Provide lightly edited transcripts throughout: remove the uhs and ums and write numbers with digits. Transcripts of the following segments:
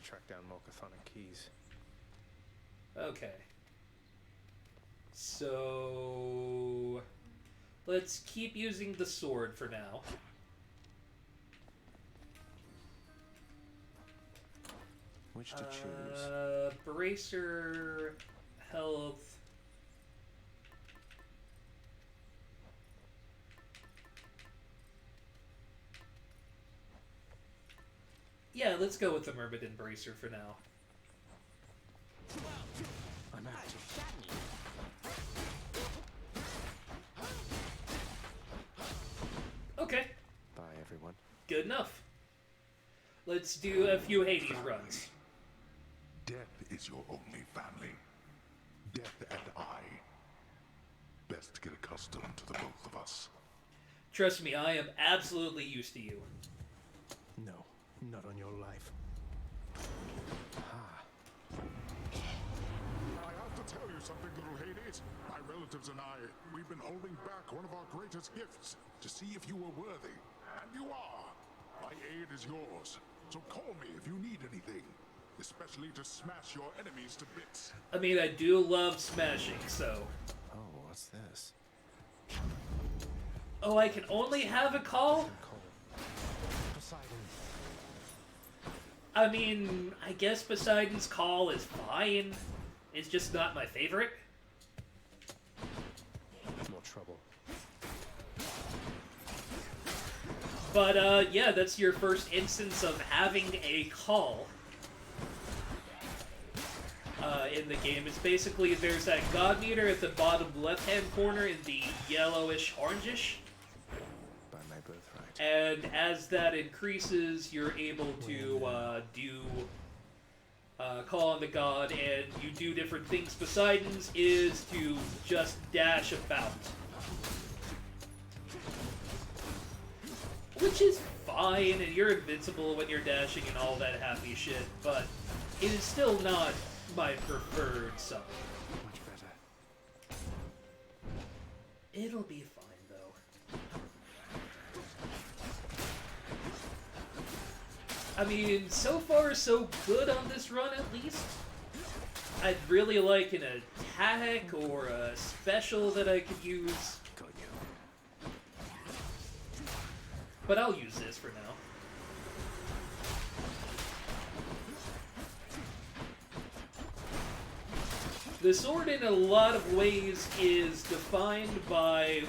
track down Mulcathonic keys. Okay. So let's keep using the sword for now. Which to choose? Bracer, health. Yeah, let's go with the Myrmidon Bracer for now. I'm out. Okay, Bye, everyone. good enough. Let's do a few Hades runs. Death is your only family. Death and I. Best get accustomed to the both of us. Trust me, I am absolutely used to you. No, not on your life. Ah. I have to tell you something, little Hades. My relatives and I, we've been holding back one of our greatest gifts to see if you were worthy. And you are. My aid is yours. So call me if you need anything. Especially to smash your enemies to bits. I mean, I do love smashing, so... Oh, what's this? Oh, I can only have a call? Poseidon. I mean, I guess Poseidon's call is fine. It's just not my favorite. More trouble. But, yeah, that's your first instance of having a call in the game. It's basically, there's that god meter at the bottom left-hand corner in the yellowish, orangish. By my birthright. And as that increases, you're able to call on the god, and you do different things. Poseidon's is to just dash about. Which is fine, and you're invincible when you're dashing and all that happy shit, but it is still not my preferred summon. Much better. It'll be fine, though. I mean, so far so good on this run, at least. I'd really like an attack or a special that I could use. Got you. But I'll use this for now. The sword in a lot of ways is defined by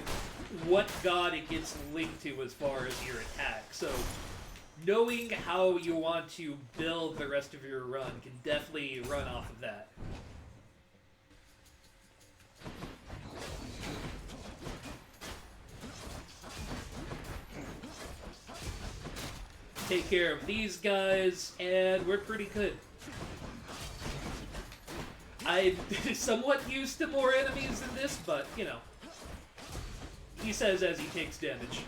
what god it gets linked to as far as your attack. So knowing how you want to build the rest of your run can definitely run off of that. Take care of these guys, and we're pretty good. I'm somewhat used to more enemies than this, but, you know. He says as he takes damage.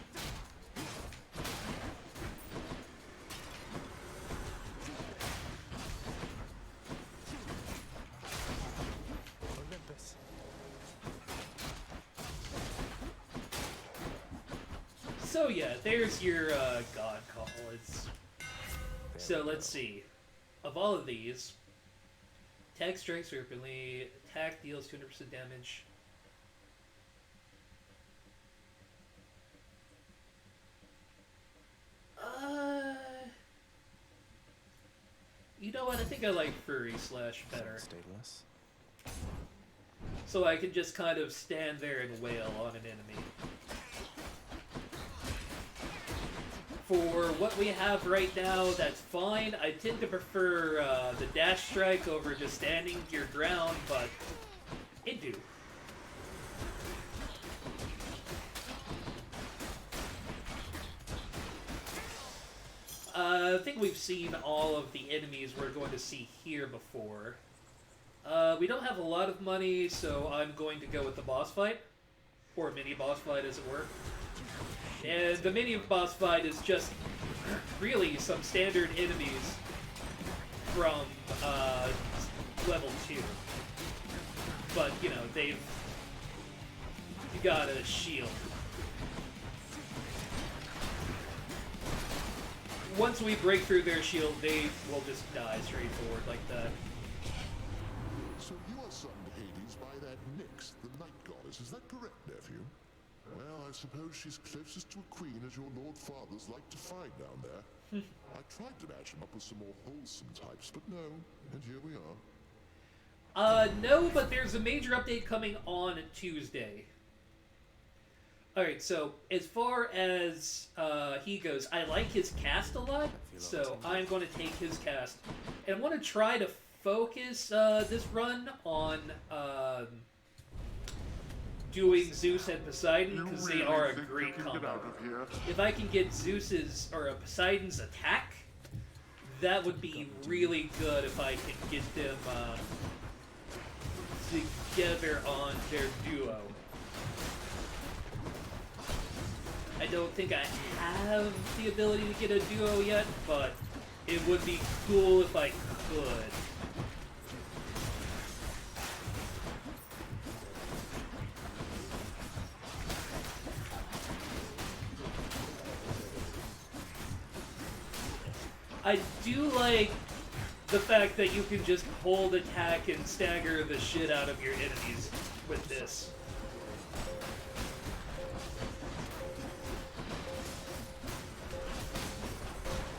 Olympus. So yeah, there's your god call. So let's see. Of all of these, attack strikes frequently, attack deals 200% damage. You know what? I think I like Furry Slash better. Stateless. So I can just kind of stand there and wail on an enemy. For what we have right now, that's fine. I tend to prefer the dash strike over just standing your ground, but it do. I think we've seen all of the enemies we're going to see here before. We don't have a lot of money, so I'm going to go with the boss fight. Or mini boss fight, as it were. And the mini boss fight is just really some standard enemies from level 2. But, you know, you got a shield. once we break through their shield, they will just die straightforward like that. So you are son to Hades by that Nyx, the night goddess. Is that correct, nephew? Well, I suppose she's closest to a queen as your lord fathers like to find down there. I tried to match him up with some more wholesome types, but no, and here we are. No, but there's a major update coming on Tuesday. Alright, so as far as he goes, I like his cast a lot, so I'm going to take his cast. And I want to try to focus this run on doing Zeus and Poseidon, because they are a great combo. If I can get Zeus's, or Poseidon's attack, that would be really good if I can get them together on their duo. I don't think I have the ability to get a duo yet, but it would be cool if I could. I do like the fact that you can just hold attack and stagger the shit out of your enemies with this.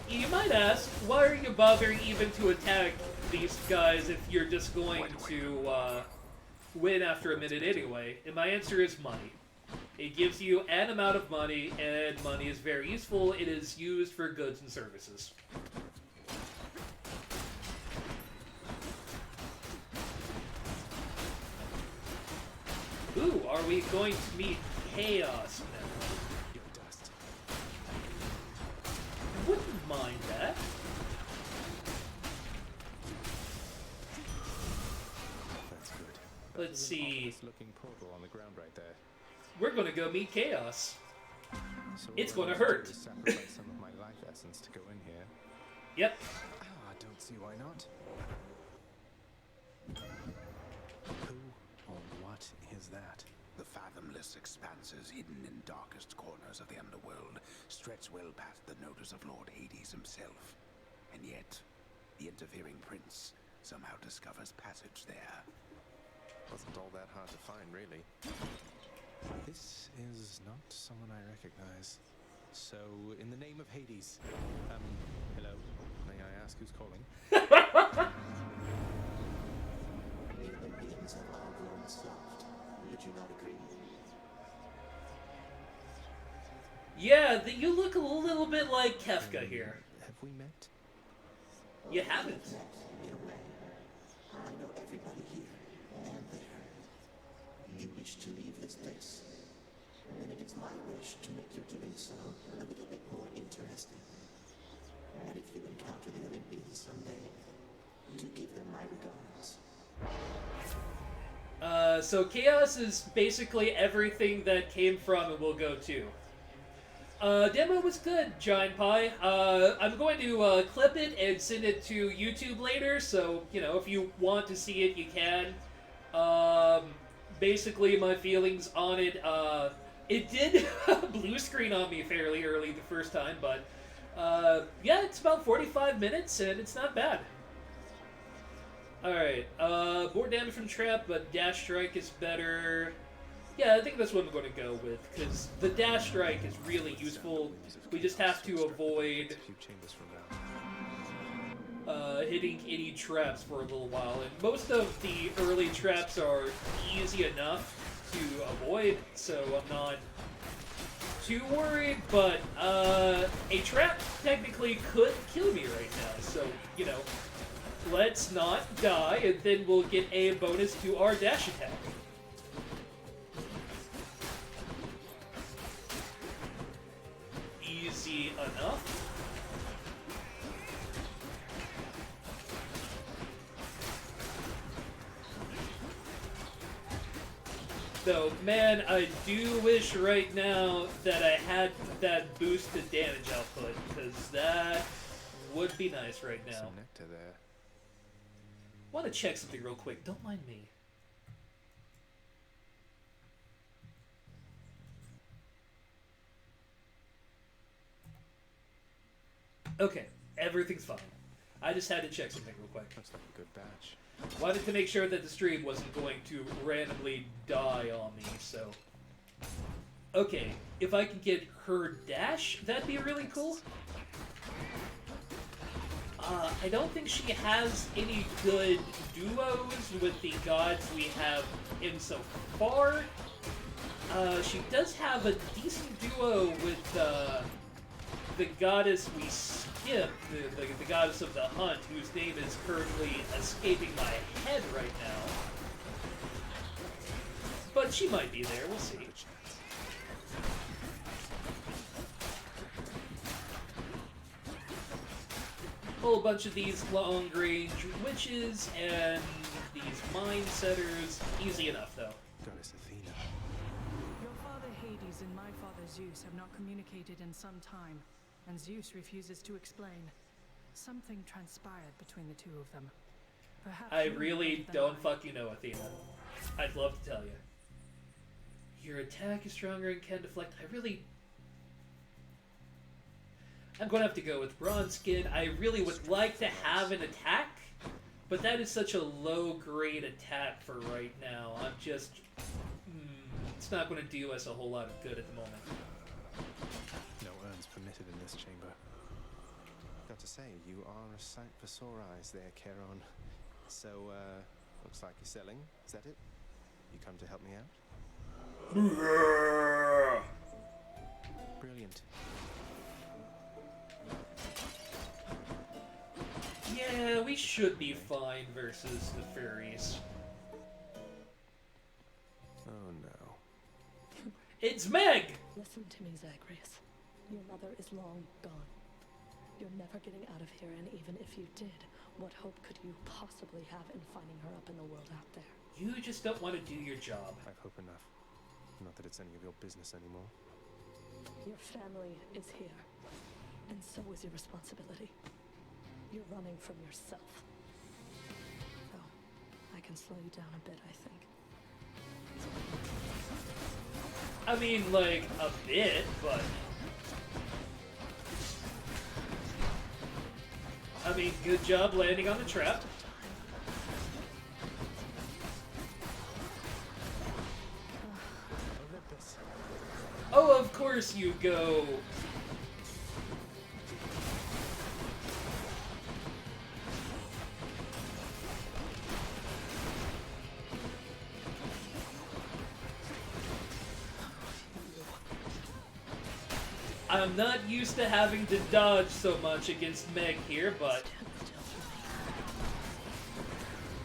You might ask, why are you bothering even to attack these guys if you're just going to win after a minute anyway? And my answer is money. It gives you an amount of money, and money is very useful. It is used for goods and services. Ooh, are we going to meet Chaos now? Your dust. Wouldn't mind that. That's good. Let's see. Looking portal on the ground right there. We're gonna go meet Chaos. So It's all I gonna need to hurt. do is sacrifice some of my life essence to go in here. Yep. I don't see why not. Who or what is that? The fathomless expanses hidden in darkest corners of the underworld stretch well past the notice of Lord Hades himself. And yet, the interfering prince somehow discovers passage there. Wasn't all that hard to find, really. This is not someone I recognize. So, in the name of Hades, hello? May I ask who's calling? Would you not agree? Yeah, you look a little bit like Kefka here. Have we met? You haven't. In a way, I know everybody here and there. You wish to leave this place, and it is my wish to make your doing so a little bit more interesting. And if you encounter the Olympians someday, do give them my regards. So Chaos is basically everything that came from and will go to. Demo was good, Giant Pie. I'm going to clip it and send it to YouTube later, so, you know, if you want to see it, you can. Basically, my feelings on it, it did blue screen on me fairly early the first time, but, yeah, it's about 45 minutes, and it's not bad. Alright, more damage from Trap, but Dash Strike is better. Yeah, I think that's what I'm going to go with, because the Dash Strike is really useful. We just have to avoid hitting any traps for a little while, and most of the early traps are easy enough to avoid, so I'm not too worried, but a trap technically could kill me right now, so, you know, let's not die, and then we'll get a bonus to our dash attack. Easy enough. Though, man, I do wish right now that I had that boosted damage output, because that would be nice right now. Some nectar there. I want to check something real quick. Don't mind me. Okay, everything's fine. I just had to check something real quick. Looks like a good batch. Wanted to make sure that the stream wasn't going to randomly die on me, so... Okay, if I could get her dash, that'd be really cool. I don't think she has any good duos with the gods we have in so far. She does have a decent duo with the goddess we skipped, the goddess of the hunt, whose name is currently escaping my head right now. But she might be there, we'll see. Whole bunch of these long-range witches and these mind setters. Easy enough, though. Goddess Athena. Your father Hades and my father Zeus have not communicated in some time, and Zeus refuses to explain. Something transpired between the two of them. Perhaps I you know really better than don't I. fucking know, Athena. I'd love to tell you. Your attack is stronger and can deflect. I'm going to have to go with Bronze Skin. I really would like to have an attack, but that is such a low-grade attack for right now. I'm just... it's not going to do us a whole lot of good at the moment. No urns permitted in this chamber. Got to say, you are a sight for sore eyes there, Charon. So, looks like you're selling. Is that it? You come to help me out? Brilliant. Yeah, we should be fine versus the fairies. Oh no. It's Meg! Listen to me, Zagreus. Your mother is long gone. You're never getting out of here, and even if you did, what hope could you possibly have in finding her up in the world out there? You just don't want to do your job. I've hope enough. Not that it's any of your business anymore. Your family is here, and so is your responsibility. You're running from yourself. Oh, I can slow you down a bit, I think. I mean, like, a bit, but... I mean, good job landing on the trap. Oh, of course you go... I'm not used to having to dodge so much against Meg here, but...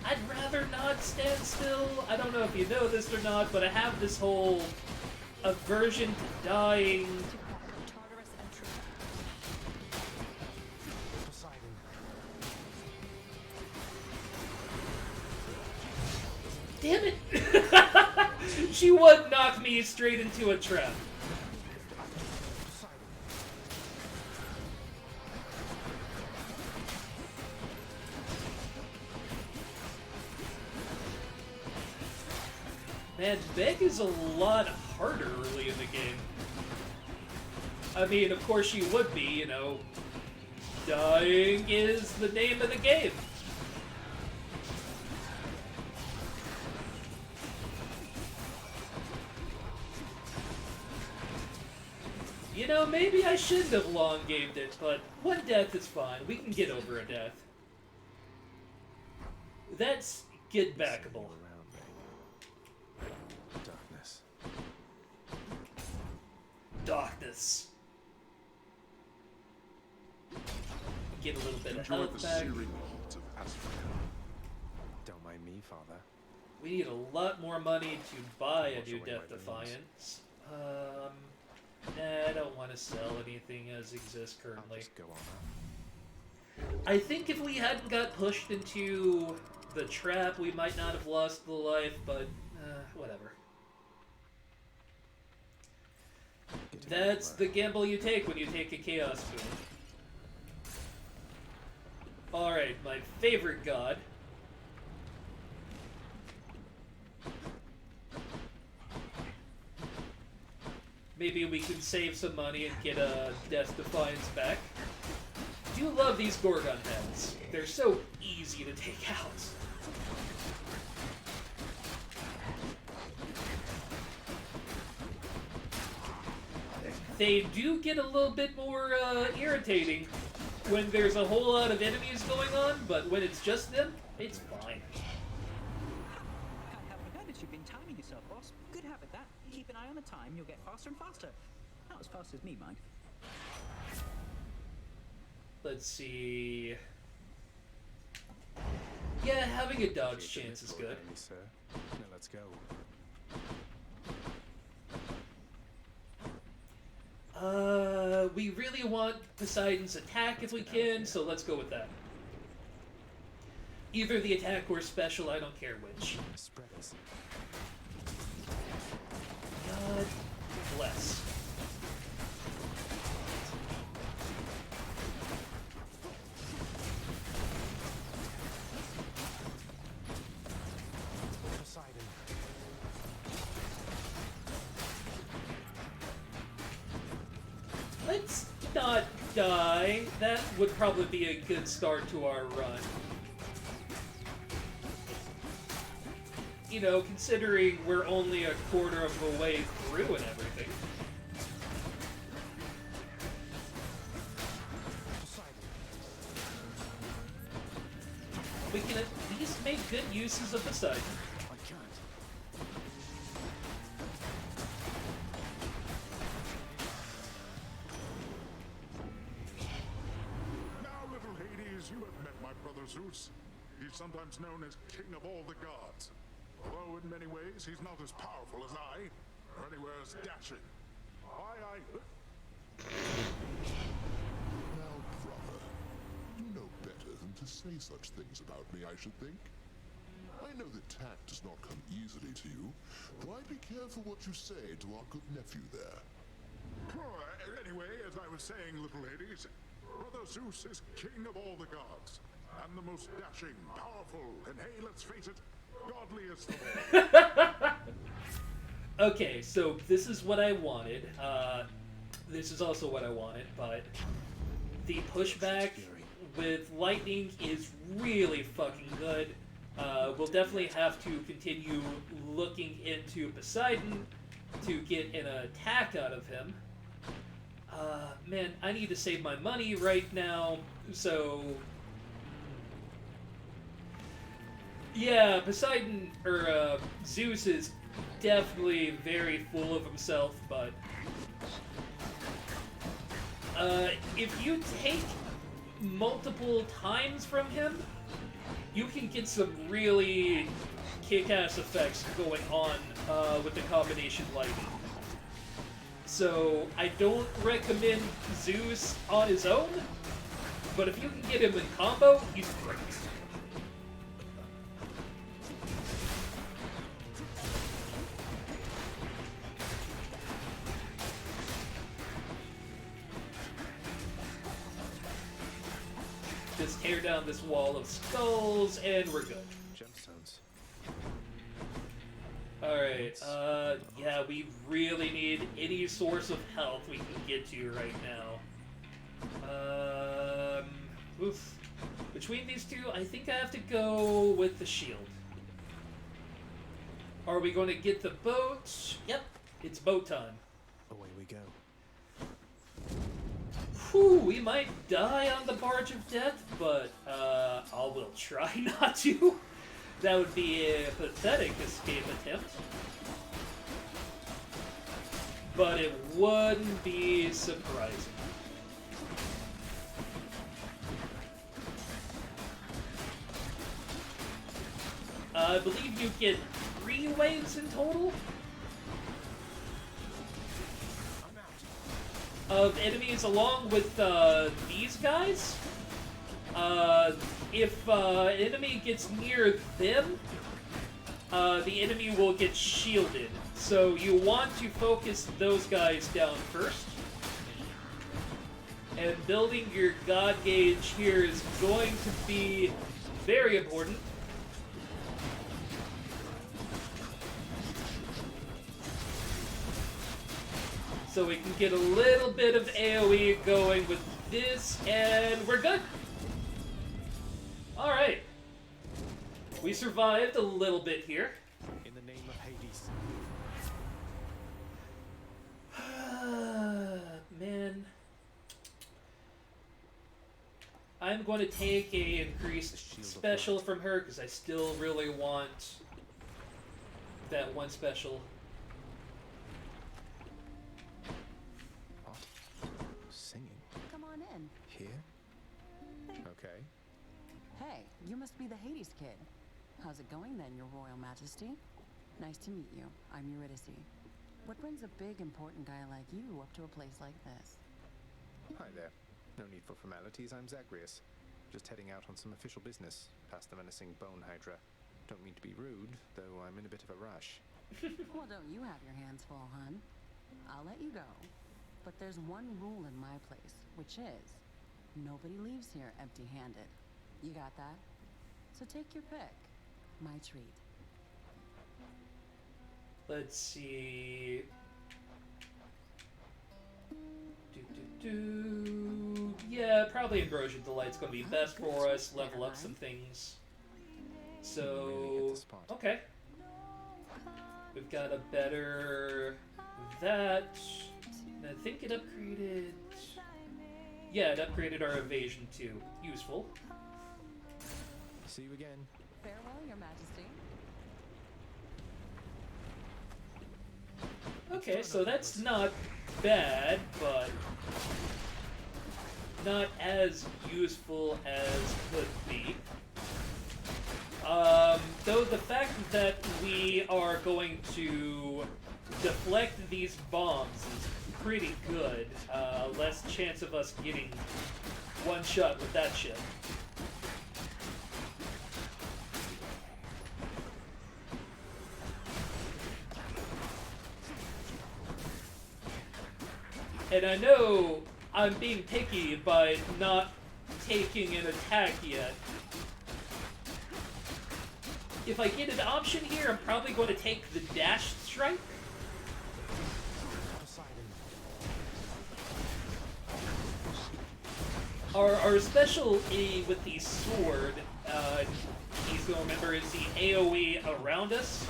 I'd rather not stand still. I don't know if you know this or not, but I have this whole aversion to dying. TARTARUS entry. Damn it! She would knock me straight into a trap. Man, Meg is a lot harder early in the game. I mean, of course she would be, you know. Dying is the name of the game. You know, maybe I shouldn't have long gamed it, but one death is fine. We can get over a death. That's get backable. Darkness. Darkness. Get a little bit of Enjoy health the back. searing heat of Asphodel. Don't mind me, Father. We need a lot more money to buy a Wash new away Death my dreams. Defiance. Nah, I don't want to sell anything as exists I'll currently. just go on up. I think if we hadn't got pushed into the trap, we might not have lost the life, but whatever. That's the gamble you take when you take a Chaos Boon. Alright, my favorite god. Maybe we can save some money and get a Death Defiance back. do love these Gorgon heads. They're so easy to take out. They do get a little bit more irritating when there's a whole lot of enemies going on, but when it's just them, it's fine. Can't help but notice you've been timing yourself, boss. Good habit, that. Keep an eye on the time, you'll get faster and faster. Not as fast as me, mind. Let's see... Yeah, having a dodge chance is good. Sir. Now let's go. We really want Poseidon's attack if we can, so let's go with that. Either the attack or special, I don't care which. Spreaders. God bless. Poseidon. Let's not die. That would probably be a good start to our run. You know, considering we're only a quarter of the way through and everything. We can at least make good uses of Poseidon. I can't. Now, little Hades, you have met my brother Zeus. He's sometimes known as King of all the gods. Although in many ways he's not as powerful as I, or anywhere as dashing. Now, brother, you know better than to say such things about me, I should think. I know that tact does not come easily to you, so I'd be careful what you say to our good nephew there. Anyway, as I was saying, little Hades, brother Zeus is king of all the gods, and the most dashing, powerful, and hey, let's face it, godliest of all. Okay, so this is what I wanted. This is also what I wanted, but the pushback with lightning is really fucking good. We'll definitely have to continue looking into Poseidon to get an attack out of him. Man, I need to save my money right now, so... Yeah, Poseidon, or Zeus is definitely very full of himself, but... if you take multiple times from him, you can get some really kick-ass effects going on with the combination lightning. So, I don't recommend Zeus on his own, but if you can get him in combo, he's great. Just tear down this wall of skulls, and we're good. Gemstones. Alright, yeah, we really need any source of health we can get to right now. Oof. Between these two, I think I have to go with the shield. Are we going to get the boat? Yep, it's boat time. Away we go. Whew, we might die on the Barge of Death, but I will try not to. That would be a pathetic escape attempt. But it wouldn't be surprising. I believe you get 3 waves in total of enemies along with these guys. If an enemy gets near them, the enemy will get shielded. So you want to focus those guys down first. And building your God gauge here is going to be very important. So we can get a little bit of AoE going with this, and we're good. Alright. We survived a little bit here. In the name of Hades. Man. I'm going to take a increased special from her, because I still really want that one special. What? Singing? Come on in. Here? Okay. Hey, you must be the Hades kid. How's it going then, Your Royal Majesty? Nice to meet you. I'm Eurydice. What brings a big, important guy like you up to a place like this? Hi there. No need for formalities, I'm Zagreus. Just heading out on some official business, past the menacing bone hydra. Don't mean to be rude, though I'm in a bit of a rush. Well, don't you have your hands full, hun? I'll let you go. But there's one rule in my place, which is, nobody leaves here empty-handed. You got that? So take your pick. My treat. Let's see. Yeah, probably Ambrosia Delight's going to be best for us. Level up some things. So, okay. We've got a better that. I think it upgraded. Yeah, it upgraded our evasion too. Useful. See you again. Farewell, Your Majesty. Okay, so that's not bad, but not as useful as could be. Though the fact that we are going to deflect these bombs is pretty good. Less chance of us getting one shot with that shit. And I know I'm being picky by not taking an attack yet. If I get an option here, I'm probably going to take the dash strike. Our special A with the sword, he's going to remember, is the AoE around us.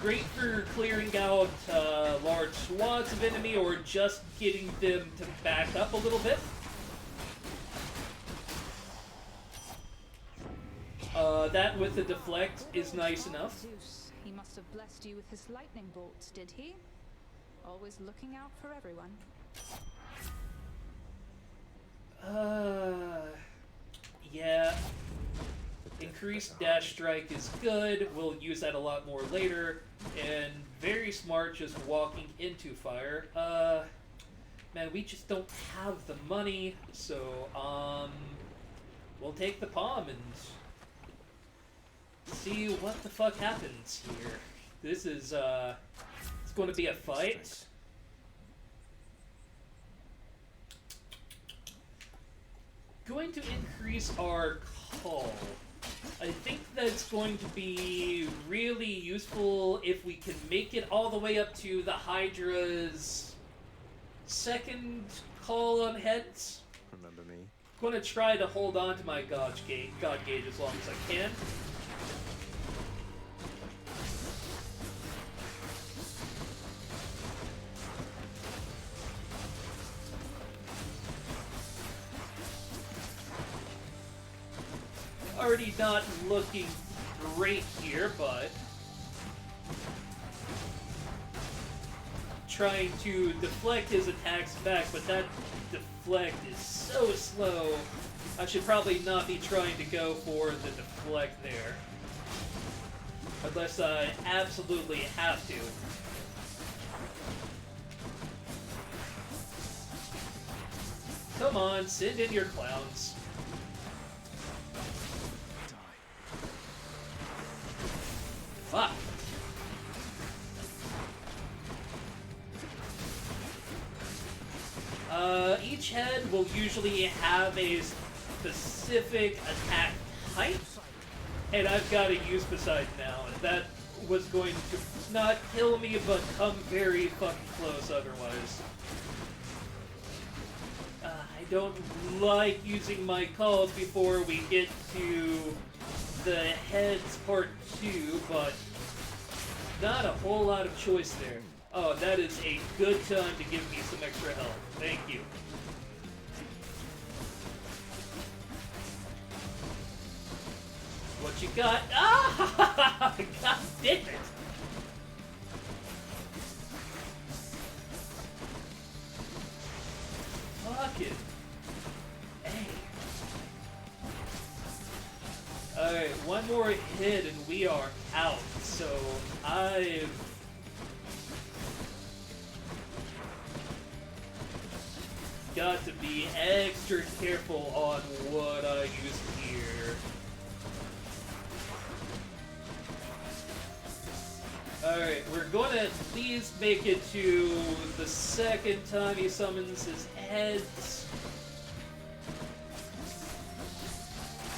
Great for clearing out large swaths of enemy or just getting them to back up a little bit. That with the deflect is nice enough. Zeus, he must have blessed you with his lightning bolts, did he? Always looking out for everyone. Yeah. Increased dash strike is good. We'll use that a lot more later. And very smart just walking into fire. Man, we just don't have the money. So, we'll take the palm and see what the fuck happens here. This is, it's going to be a fight. Going to increase our call. I think that's going to be really useful if we can make it all the way up to the Hydra's second call on heads. Remember me? I'm going to try to hold on to my God Gauge as long as I can. Already not looking great here, but trying to deflect his attacks back, but that deflect is so slow. I should probably not be trying to go for the deflect there. Unless I absolutely have to. Come on, send in your clowns. Fuck. Each head will usually have a specific attack type, and I've got a use beside now, and that was going to not kill me, but come very fucking close otherwise. I don't like using my calls before we get to the heads part 2, but not a whole lot of choice there. Oh, that is a good time to give me some extra health. Thank you. What you got? Ah! God damn it! Fucking A. Alright, one more hit and we are out. So I've got to be extra careful on what I use here. Alright, we're gonna at least make it to the second time he summons his heads.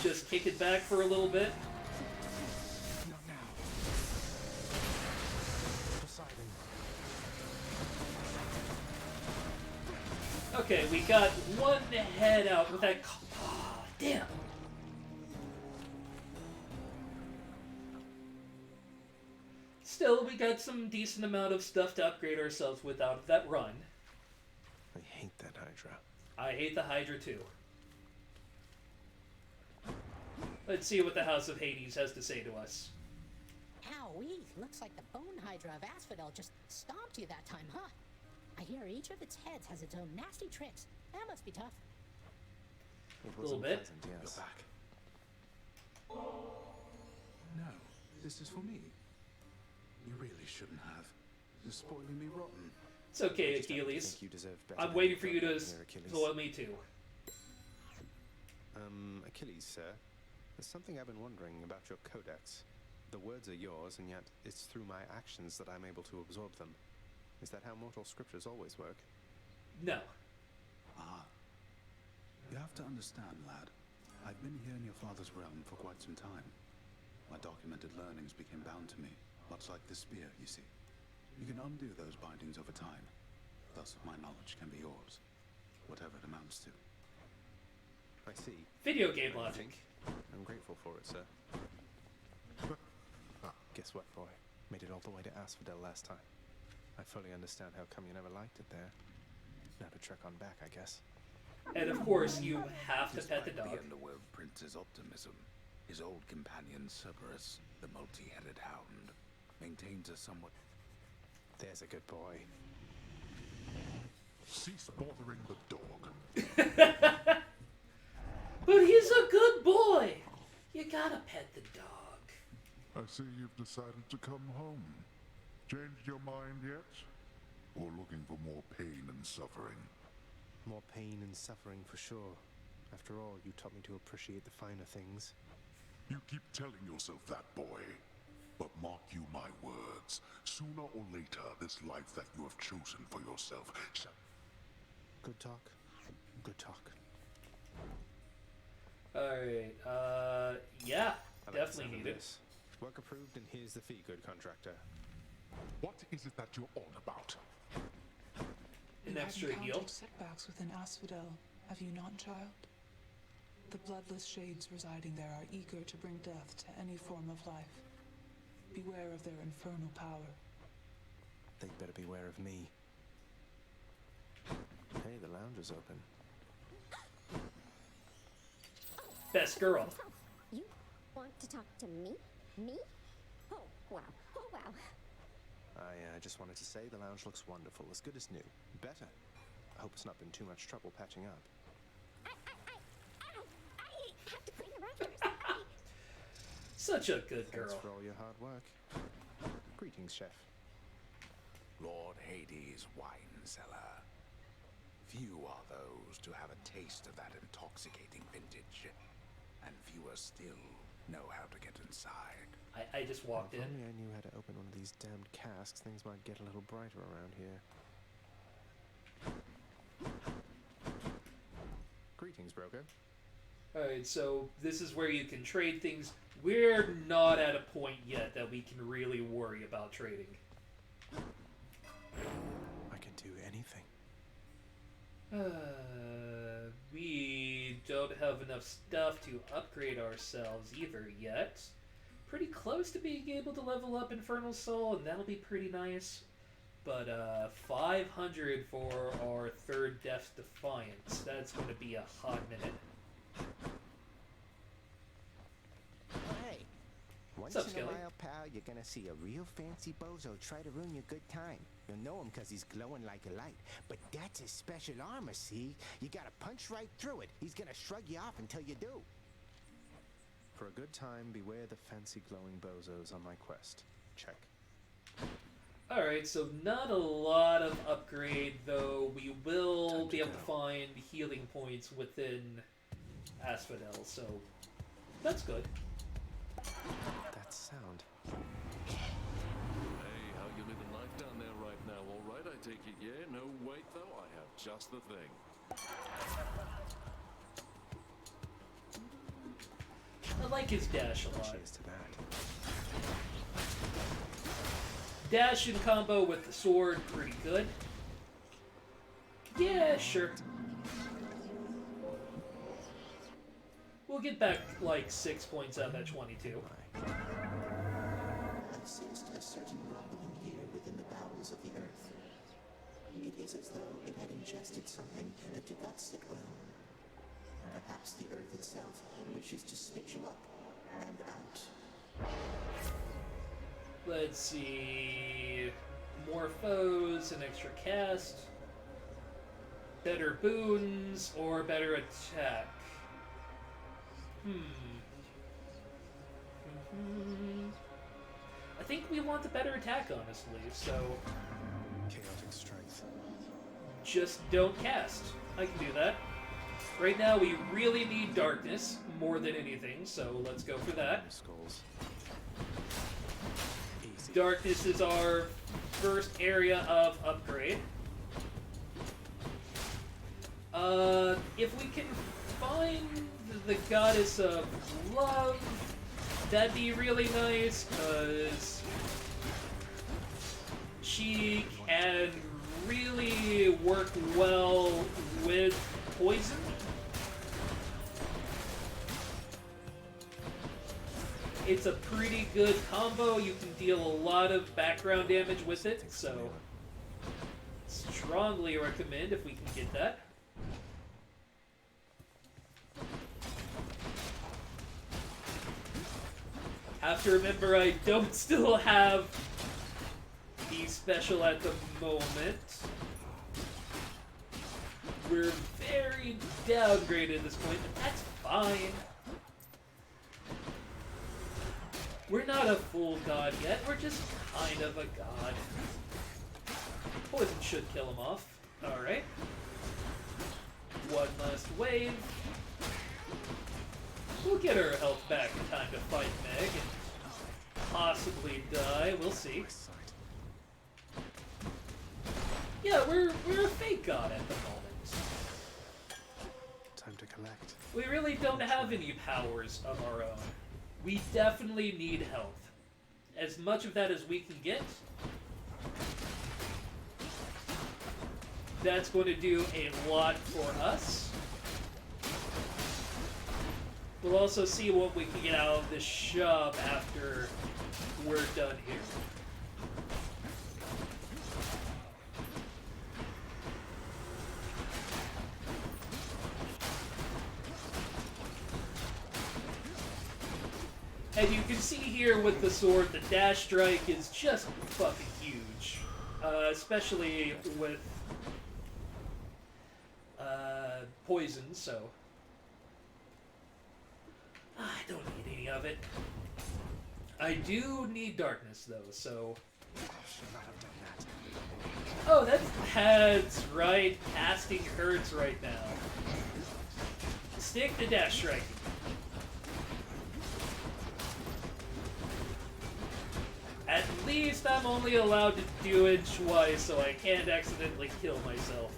Just kick it back for a little bit. Not now. Poseidon. Okay, we got one head out with that. Oh, damn. Still, we got some decent amount of stuff to upgrade ourselves with out of that run. I hate that Hydra. I hate the Hydra too. Let's see what the House of Hades has to say to us. Owie, looks like the bone Hydra of Asphodel just stomped you that time, huh? I hear each of its heads has its own nasty tricks. That must be tough. It A little bit. Yes. You're back. No, this is for me. You really shouldn't have. You're spoiling me rotten. It's okay, I just don't Achilles. think you deserve better I'm than waiting for you to here, Achilles. spoil me too. Achilles, sir. There's something I've been wondering about your codex. The words are yours, and yet it's through my actions that I'm able to absorb them. Is that how mortal scriptures always work? No. You have to understand, lad. I've been here in your father's realm for quite some time. My documented learnings became bound to me, much like this spear, you see. You can undo those bindings over time. Thus, my knowledge can be yours, whatever it amounts to. I see. Video game I logic. think. I'm grateful for it, sir. Guess what, boy? Made it all the way to Asphodel last time. I fully understand how come you never liked it there. Now to trek on back, I guess. And of course, you have to pet the Despite dog. the Underworld Prince's optimism, his old companion Cerberus, the multi-headed hound, maintains a somewhat... There's a good boy. Cease bothering the dog. But he's a good boy! You gotta pet the dog. I see you've decided to come home. Changed your mind yet? Or looking for more pain and suffering? More pain and suffering for sure. After all, you taught me to appreciate the finer things. You keep telling yourself that, boy. But mark you my words. Sooner or later, this life that you have chosen for yourself shall... Good talk. Good talk. Alright, yeah, I like the definitely sound of need it. this. Work approved, and here's the fee, good contractor. What is it that you're on about? An You extra have heal. encountered setbacks within Asphodel, have you not, child? The bloodless shades residing there are eager to bring death to any form of life. Beware of their infernal power. They'd better beware of me. Hey, the lounge is open. Best girl. Oh, you want to talk to me? Me? Oh, wow. Oh, wow. I just wanted to say the lounge looks wonderful, as good as new. Better. I hope it's not been too much trouble patching up. I have to clean the rafters. Such a good Thanks girl. for all your hard work. Greetings, Chef. Lord Hades' wine cellar. Few are those to have a taste of that intoxicating vintage, and fewer still know how to get inside. I just walked If in. only I knew how to open one of these damned casks, things might get a little brighter around here. Greetings, broker. Alright, so this is where you can trade things. We're not at a point yet that we can really worry about trading. I can do anything. We don't have enough stuff to upgrade ourselves either yet. Pretty close to being able to level up Infernal Soul, and that'll be pretty nice. But 500 for our third Death Defiance. That's going to be a hot minute. Hey, once What's up, in Skelly? a while, pal, you're gonna see a real fancy bozo try to ruin your good time. You'll know him because he's glowing like a light. But that's his special armor, see? You gotta punch right through it. He's gonna shrug you off until you do. For a good time, beware the fancy glowing bozos on my quest. Check. Alright, so not a lot of upgrade, though. We will be able to find healing points within Asphodel, so that's good. That sound. Hey, how you living life down there right now? All right, I take it, yeah? No, wait, though, I have just the thing. I like his dash a lot. Cheers to that. Dash in combo with the sword, pretty good. Yeah, sure. We'll get back like 6 points out of that 22. I sensed a certain rumbling here within the bowels of the earth. It is as though it had ingested something that did not sit well. Perhaps the earth itself wishes to spit you up and out. Let's see. More foes, an extra cast, better boons, or better attack. I think we want the better attack, honestly, so Chaotic strength. just don't cast. I can do that. Right now, we really need darkness more than anything, so let's go for that. Skulls. Easy. Darkness is our first area of upgrade. If we can find the Goddess of Love, that'd be really nice, because she can really work well with poison. It's a pretty good combo. You can deal a lot of background damage with it, so strongly recommend if we can get that. Have to remember I don't still have the special at the moment. We're very downgraded at this point, but that's fine. We're not a full god yet, we're just kind of a god. Poison should kill him off. Alright. One last wave. We'll get her health back in time to fight Meg and possibly die. We'll see. Yeah, we're a fake god at the moment. Time to collect. We really don't have any powers of our own. We definitely need health. As much of that as we can get. That's going to do a lot for us. We'll also see what we can get out of this shop after we're done here. And you can see here with the sword, the dash strike is just fucking huge. Especially with poison, so I don't need any of it. I do need darkness, though, so Should not have done that. oh, that's right. Casting hurts right now. Stick to dash strike. At least I'm only allowed to do it twice, so I can't accidentally kill myself.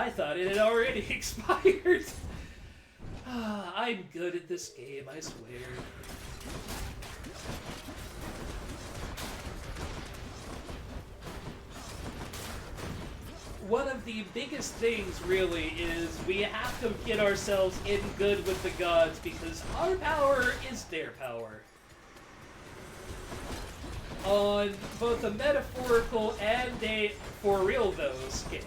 I thought it had already expired. I'm good at this game, I swear. One of the biggest things, really, is we have to get ourselves in good with the gods because our power is their power. On both a metaphorical and a for-real, though, scale.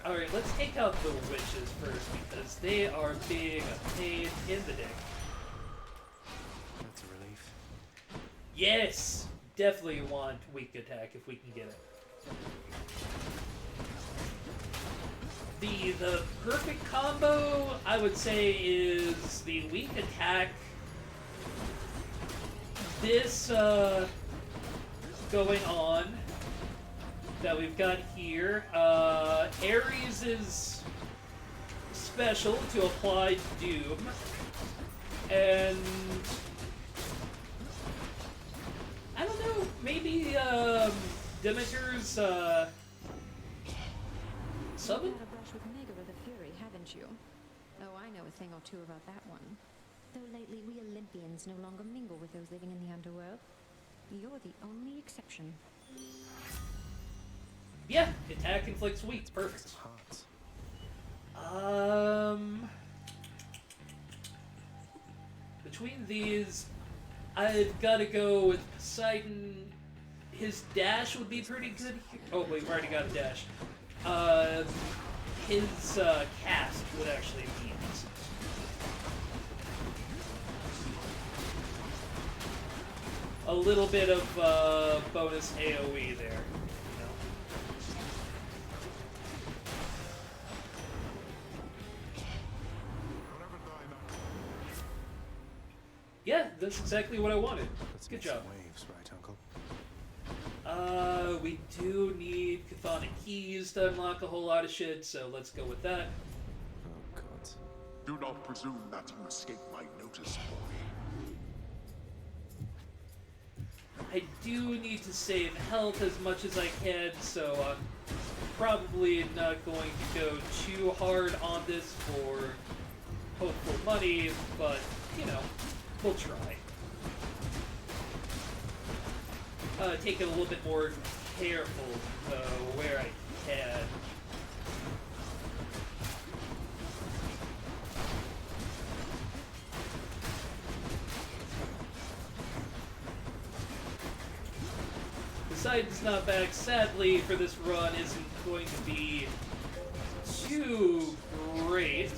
Alright, let's take out the witches first because they are being a pain in the dick. That's a relief. Yes! Definitely want weak attack if we can get it. The perfect combo, I would say, is the weak attack. This going on that we've got here. Ares is special to apply Doom. And I don't know, maybe Demeter's summon? You've had a brush with Megara the Fury, haven't you? Oh, I know a thing or two about that one. Though lately we Olympians no longer mingle with those living in the underworld. You're the only exception. Yeah, attack inflicts weak. Perfect. Between these, I've got to go with Poseidon. His dash would be pretty good here. Oh, wait, we've already got a dash. His cast would actually be decent. A little bit of bonus AoE there. Yeah, that's exactly what I wanted. Good job. Waves, right, Uncle? We do need chthonic keys to unlock a whole lot of shit, so let's go with that. Oh, God. Do not presume that you escape my notice, boy. I do need to save health as much as I can, so I'm probably not going to go too hard on this for hopeful money, but, you know, we'll try. Take it a little bit more careful, though, where I can. Poseidon's not back, sadly, for this run isn't going to be too great.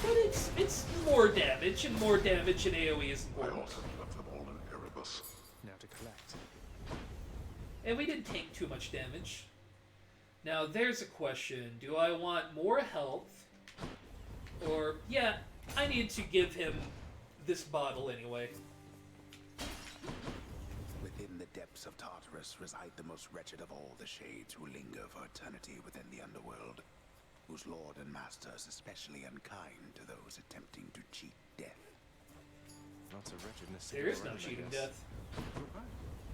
But it's more damage, and more damage in AoE is important. I also left them all in Erebus. Now to collect. And we didn't take too much damage. Now there's a question. Do I want more health? Or, yeah, I need to give him this bottle anyway. Within the depths of Tartarus reside the most wretched of all the shades who linger for eternity within the underworld, whose lord and master is especially unkind to those attempting to cheat death. Lots of wretchedness. There is no cheating death. You're back.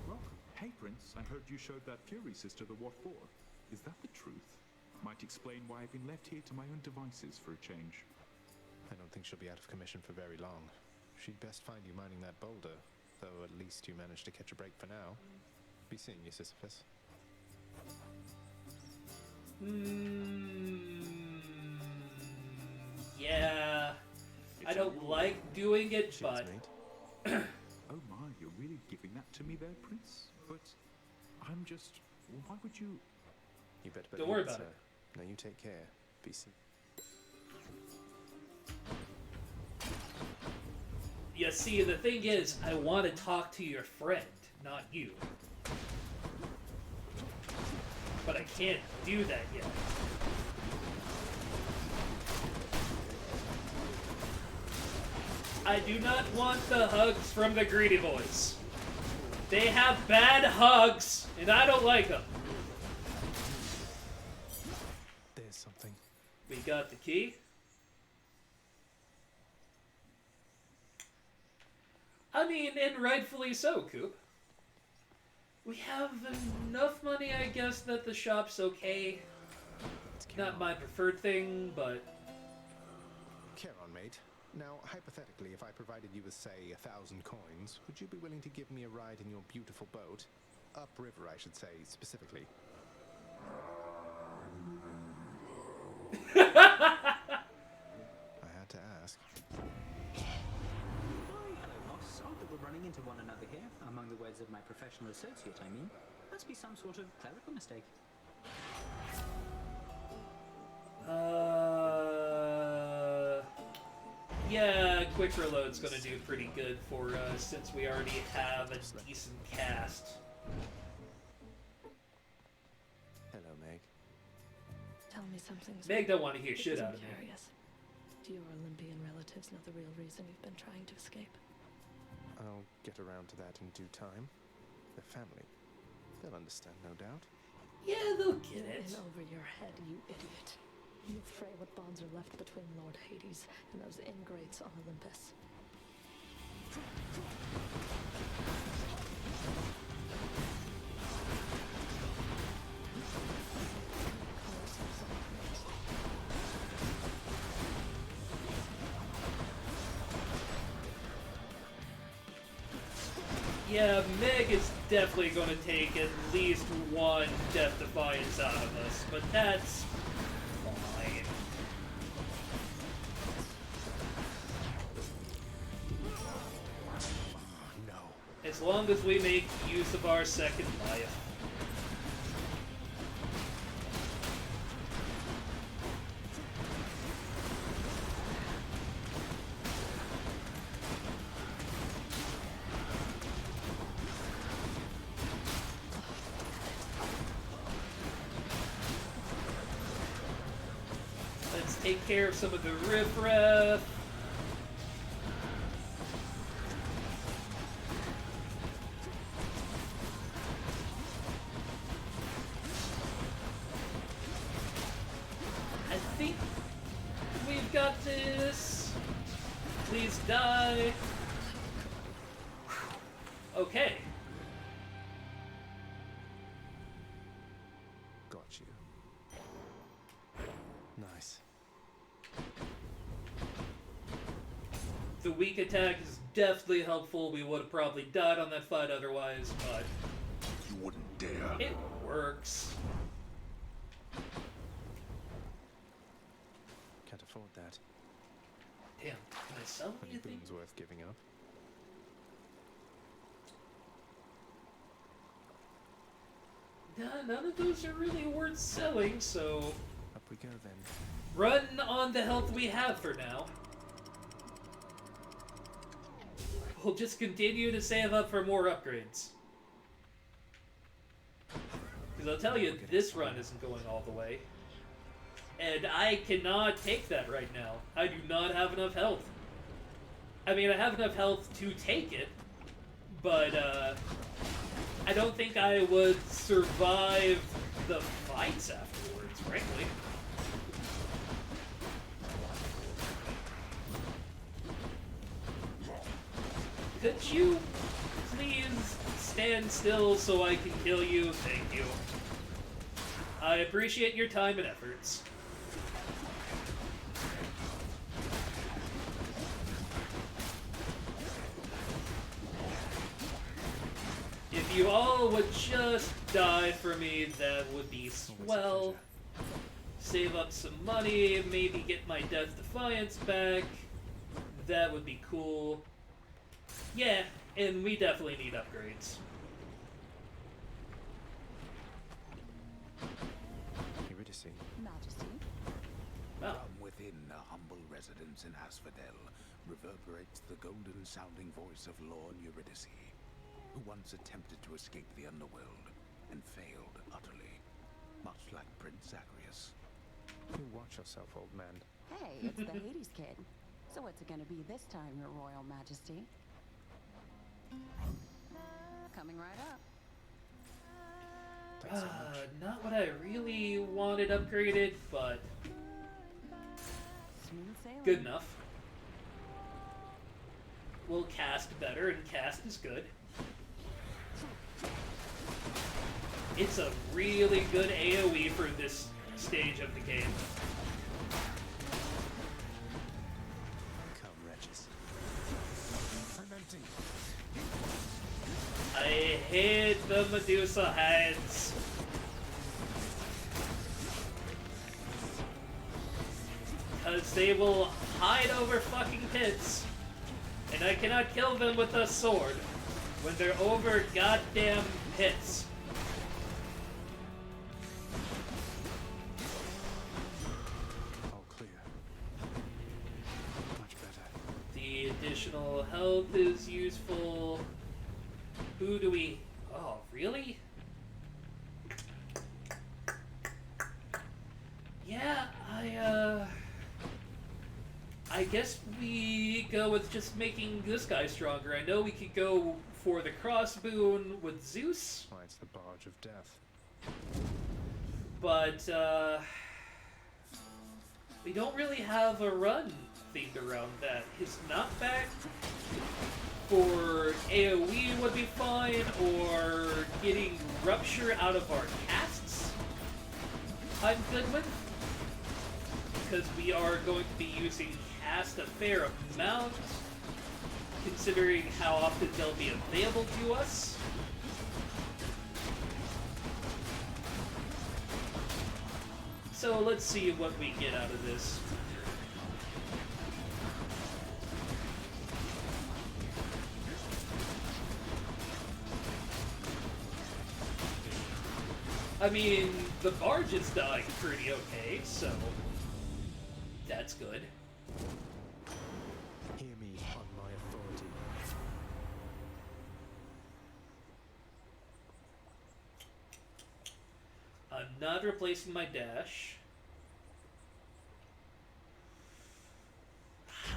Welcome. Hey, Prince, I heard you showed that Fury sister the what for. Is that the truth? Might explain why I've been left here to my own devices for a change. I don't think she'll be out of commission for very long. She'd best find you mining that boulder, though at least you managed to catch a break for now. Be seeing you, Sisyphus. Yeah. I don't like doing it, but... Oh my, you're really giving that to me there, Prince? But I'm just... Why would you... You better Don't worry about it. Now you take care. Be safe. You see, the thing is, I want to talk to your friend, not you. But I can't do that yet. I do not want the hugs from the greedy boys. They have bad hugs, and I don't like them. There's something. We got the key. I mean, and rightfully so, Coop. We have enough money, I guess, that the shop's okay. Not my preferred thing, but... Care on, mate. Now, hypothetically, if I provided you with, say, 1,000 coins, would you be willing to give me a ride in your beautiful boat? Upriver, I should say, specifically. I had to ask. Hello, boss. Odd that we're running into one another here. Among the words of my professional associate, I mean. Must be some sort of clerical mistake. Yeah, quick reload's gonna do pretty good for us since we already have a decent cast. Hello, Meg. Tell me something. Meg don't want to hear shit Because out I'm of me. curious. Do your Olympian relatives know the real reason you've been trying to escape? I'll get around to that in due time. They're family. They'll understand, no doubt. Yeah, they'll get it. In over your head, you idiot. You fray what bonds are left between Lord Hades and those ingrates on Olympus. Yeah, Meg is definitely going to take at least one Death Defiance out of us, but that's fine. No. As long as we make use of our second life. Let's take care of some of the riffraff. I think we've got this. Please die. Okay. Got you. Nice. The weak attack is definitely helpful. We would have probably died on that fight otherwise, but You wouldn't dare. it works. Can't afford that. Damn, can I sell Any anything? boon's worth giving up. None of those are really worth selling, so Up we go then. run on the health we have for now. We'll just continue to save up for more upgrades. Because I'll tell you, this run isn't going all the way. And I cannot take that right now. I do not have enough health. I mean, I have enough health to take it, but I don't think I would survive the fights afterwards, frankly. Could you please stand still so I can kill you? Thank you. I appreciate your time and efforts. If you all would just die for me, that would be swell. Save up some money, maybe get my Death Defiance back. That would be cool. Yeah, and we definitely need upgrades. Eurydice. Majesty. Oh. From within a humble residence in Asphodel reverberates the golden-sounding voice of Lord Eurydice, who once attempted to escape the underworld and failed utterly, much like Prince Zagreus. You watch yourself, old man. Hey, it's the Hades kid. So what's it gonna be this time, Your Royal Majesty? Coming right up. Thanks so much. Not what I really wanted upgraded, but Smooth sailing. good enough. will cast better, and cast is good. It's a really good AoE for this stage of the game. Come, wretches. Fermenting. I hate the Medusa heads. Because they will hide over fucking pits. And I cannot kill them with a sword when they're over goddamn pits. All clear. Much better. The additional health is useful. Who do we... Oh, really? Yeah, I guess we go with just making this guy stronger. I know we could go for the cross boon with Zeus. Why, it's the barge of death. But, we don't really have a run themed around that. His knockback for AoE would be fine, or getting Rupture out of our casts I'm good with. Because we are going to be using cast a fair amount, considering how often they'll be available to us. So let's see what we get out of this. I mean, the barge is dying pretty okay, so that's good. Hear me on my authority. I'm not replacing my dash.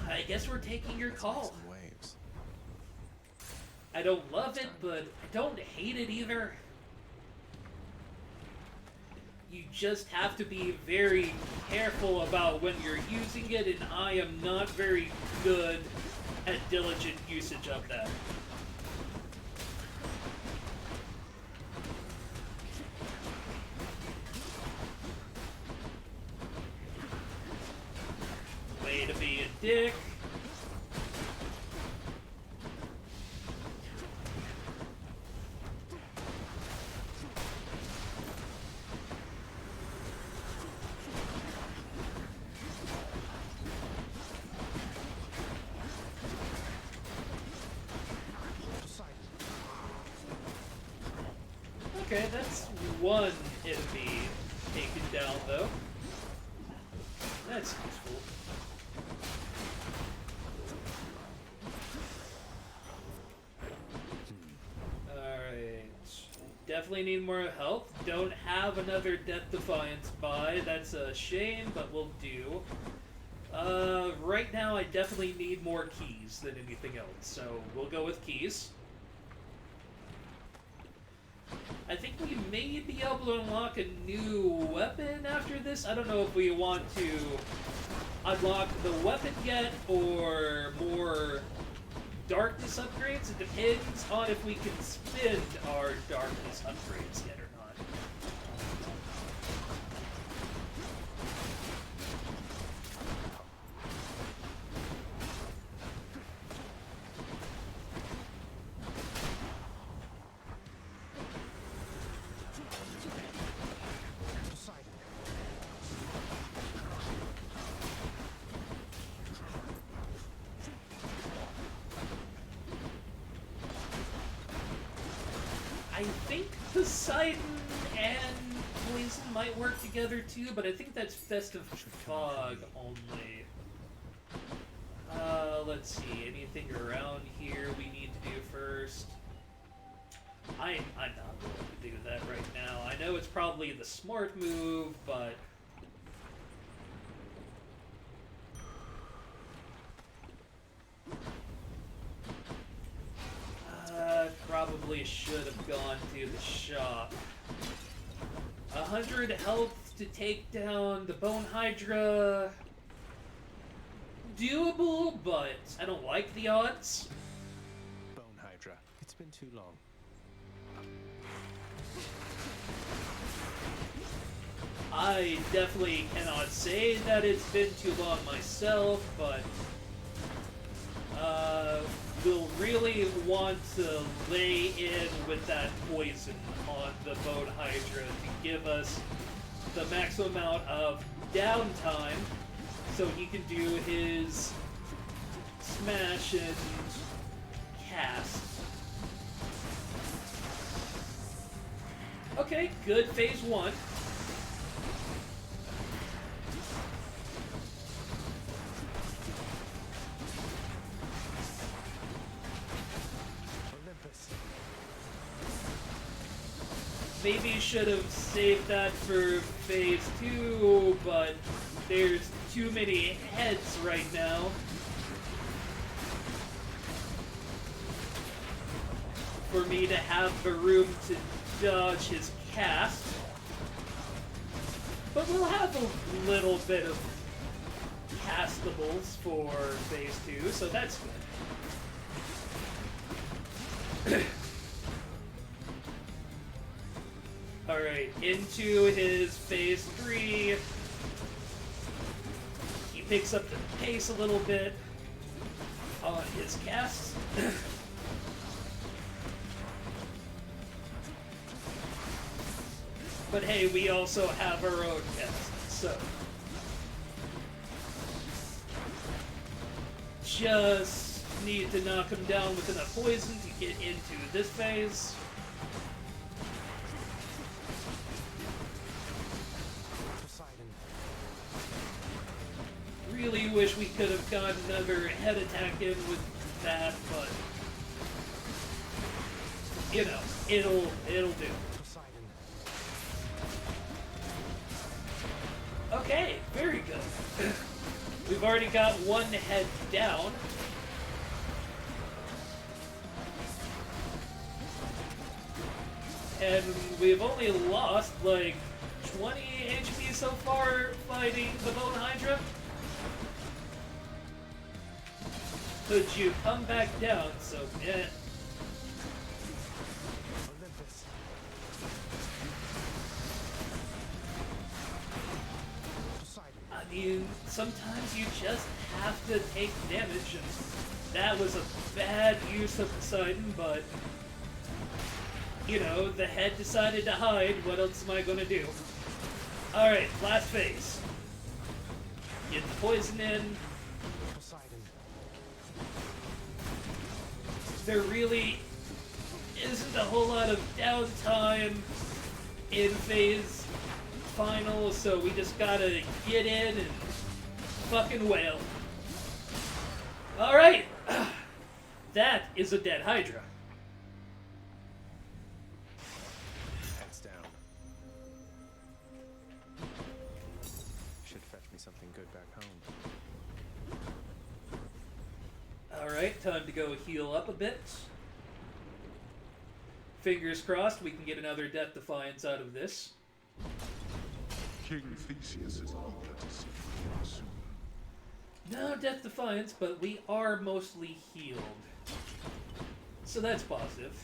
I guess we're taking your call. Waves. I don't love it, but I don't hate it either. You just have to be very careful about when you're using it, and I am not very good at diligent usage of that. Way to be a dick. Okay, that's one enemy taken down, though. That's useful. Alright. Definitely need more health. Don't have another Death Defiance buy. That's a shame, but we'll do. Right now I definitely need more keys than anything else, so we'll go with keys. I think we may be able to unlock a new weapon after this. I don't know if we want to unlock the weapon yet or more darkness upgrades. It depends on if we can spend our darkness upgrades yet or not. I think Poseidon and Poison might work together too, but I think that's Festive Fog only. Let's see, anything around here we need to do first? I'm not willing to do that right now. I know it's probably the smart move, but... probably should have gone to the shop. 100 health to take down the Bone Hydra. doable, but I don't like the odds. Bone Hydra. It's been too long. I definitely cannot say that it's been too long myself, but we'll really want to lay in with that poison on the Bone Hydra to give us the maximum amount of downtime so he can do his smash and cast. Okay, good phase 1. Maybe should have saved that for phase 2, but there's too many heads right now. For me to have the room to dodge his cast. But we'll have a little bit of castables for phase 2, so that's good. Alright, into his phase 3. He picks up the pace a little bit on his casts. But hey, we also have our own cast, so. Just need to knock him down with enough poison to get into this phase. Really wish we could have gotten another head attack in with that, but you know, it'll do. Okay, very good. We've already got one head down. And we've only lost like 20 HP so far fighting the Bone Hydra. Could you come back down? So, yeah. I mean, sometimes you just have to take damage, and that was a bad use of Poseidon, but, you know, the head decided to hide. What else am I gonna do? Alright, last phase. Get the poison in. There really isn't a whole lot of downtime in phase final, so we just gotta get in and fucking wail. Alright! That is a dead Hydra. Heads down. Should fetch me something good back home. Alright, time to go heal up a bit. Fingers crossed we can get another Death Defiance out of this. King Theseus is eager to see you again soon. No Death Defiance, but we are mostly healed. So that's positive.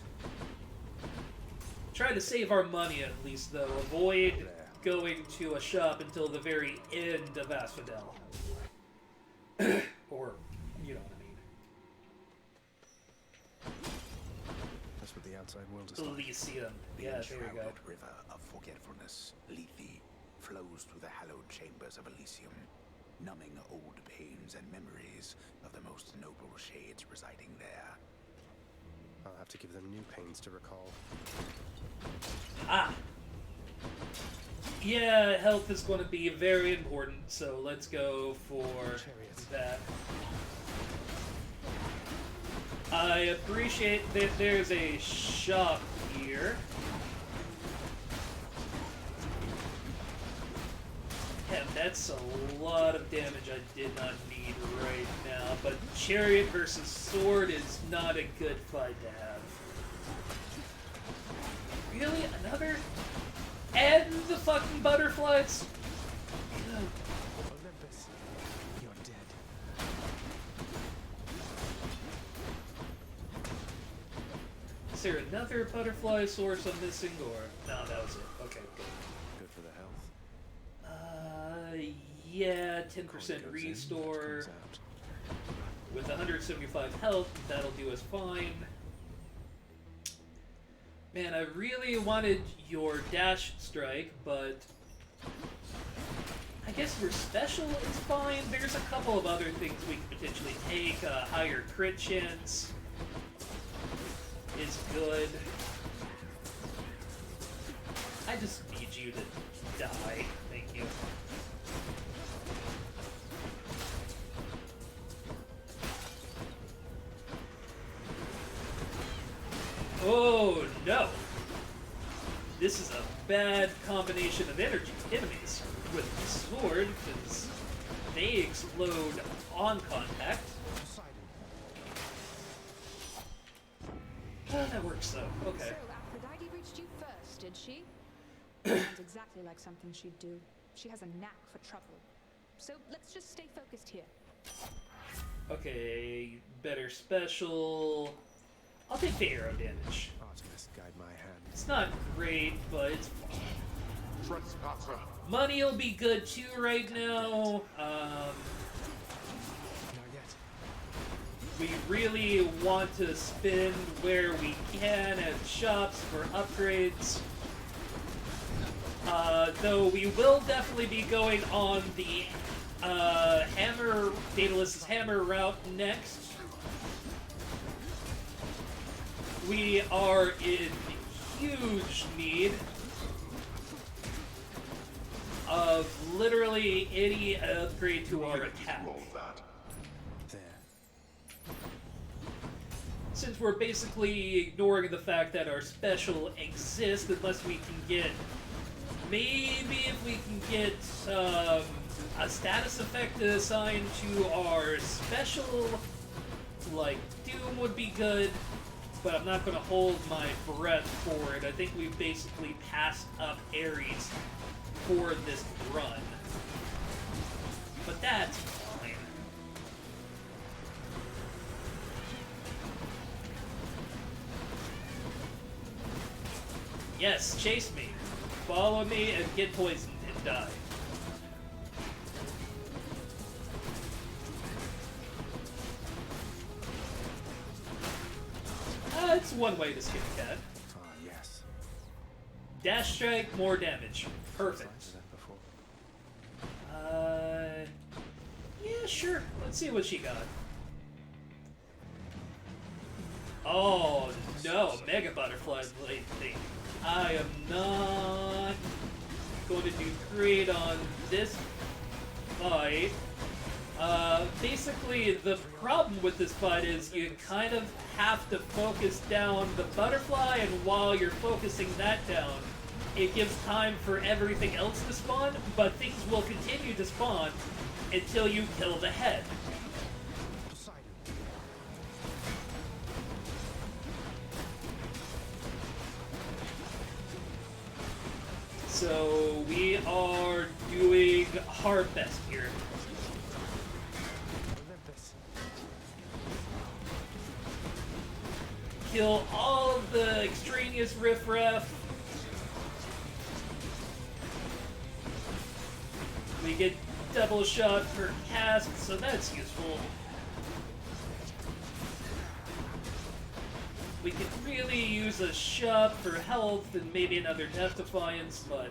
Try to save our money at least, though. Avoid going to a shop until the very end of Asphodel. Or, you know what I mean. That's what the outside world is like. Elysium. The Yeah, there we go. enshrouded river of forgetfulness, Lethe, flows through the hallowed chambers of Elysium, numbing old pains and memories of the most noble shades residing there. I'll have to give them new pains to recall. Ah! Yeah, health is going to be very important, so let's go for that. I appreciate that there's a shop here. Damn, that's a lot of damage I did not need right now, but Chariot versus Sword is not a good fight to have. Really? Another? And the fucking butterflies? Olympus, you're dead. there another butterfly source I'm missing, or no? That was it. Okay, good. Good for the health. Yeah, 10% restore. With 175 health, that'll do us fine. Man, I really wanted your dash strike, but I guess for special it's fine. There's a couple of other things we could potentially take. Higher crit chance is good. I just need you to die. Thank you. Oh no! This is a bad combination of enemies with the sword, because they explode on contact. Oh, that works though. Okay. So Aphrodite reached you first, did she? Sounds exactly like something she'd do. She has a knack for trouble. So let's just stay focused here. Okay, better special. I'll take the arrow damage. Artemis, guide my hand. It's not great, but it's fine. Trespasser. Money will be good too right now. Not yet. We really want to spend where we can at shops for upgrades. Though we will definitely be going on the Daedalus' hammer route next. We are in huge need of literally any upgrade to our attack. Since we're basically ignoring the fact that our special exists, unless we can get, maybe if we can get a status effect assigned to our special, like Doom would be good. But I'm not going to hold my breath for it. I think we've basically passed up Ares for this run. But that's fine. Yes, chase me. Follow me and get poisoned and die. It's one way to skin a cat. Ah, yes. Dash strike, more damage. Perfect. Yeah, sure. Let's see what she got. Oh no, Mega Butterfly Blade thing. I am not going to do great on this fight. Basically, the problem with this fight is you kind of have to focus down the butterfly, and while you're focusing that down, it gives time for everything else to spawn, but things will continue to spawn until you kill the head. So we are doing our best here. Kill all of the extraneous riffraff. We get double shot per cast, so that's useful. We could really use a shop for health and maybe another Death Defiance, but...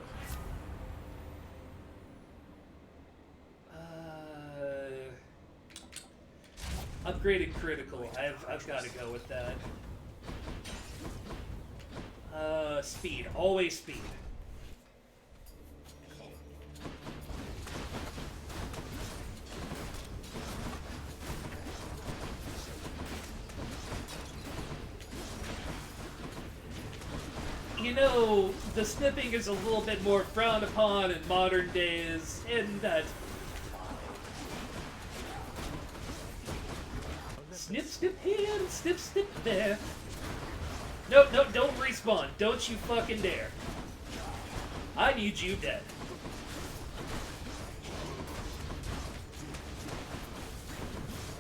upgraded critical. I've got to go with that. Speed. Always speed. You know, the snipping is a little bit more frowned upon in modern days, and that's snip, snip here, and snip, snip there. Nope, nope, don't respawn. Don't you fucking dare. I need you dead.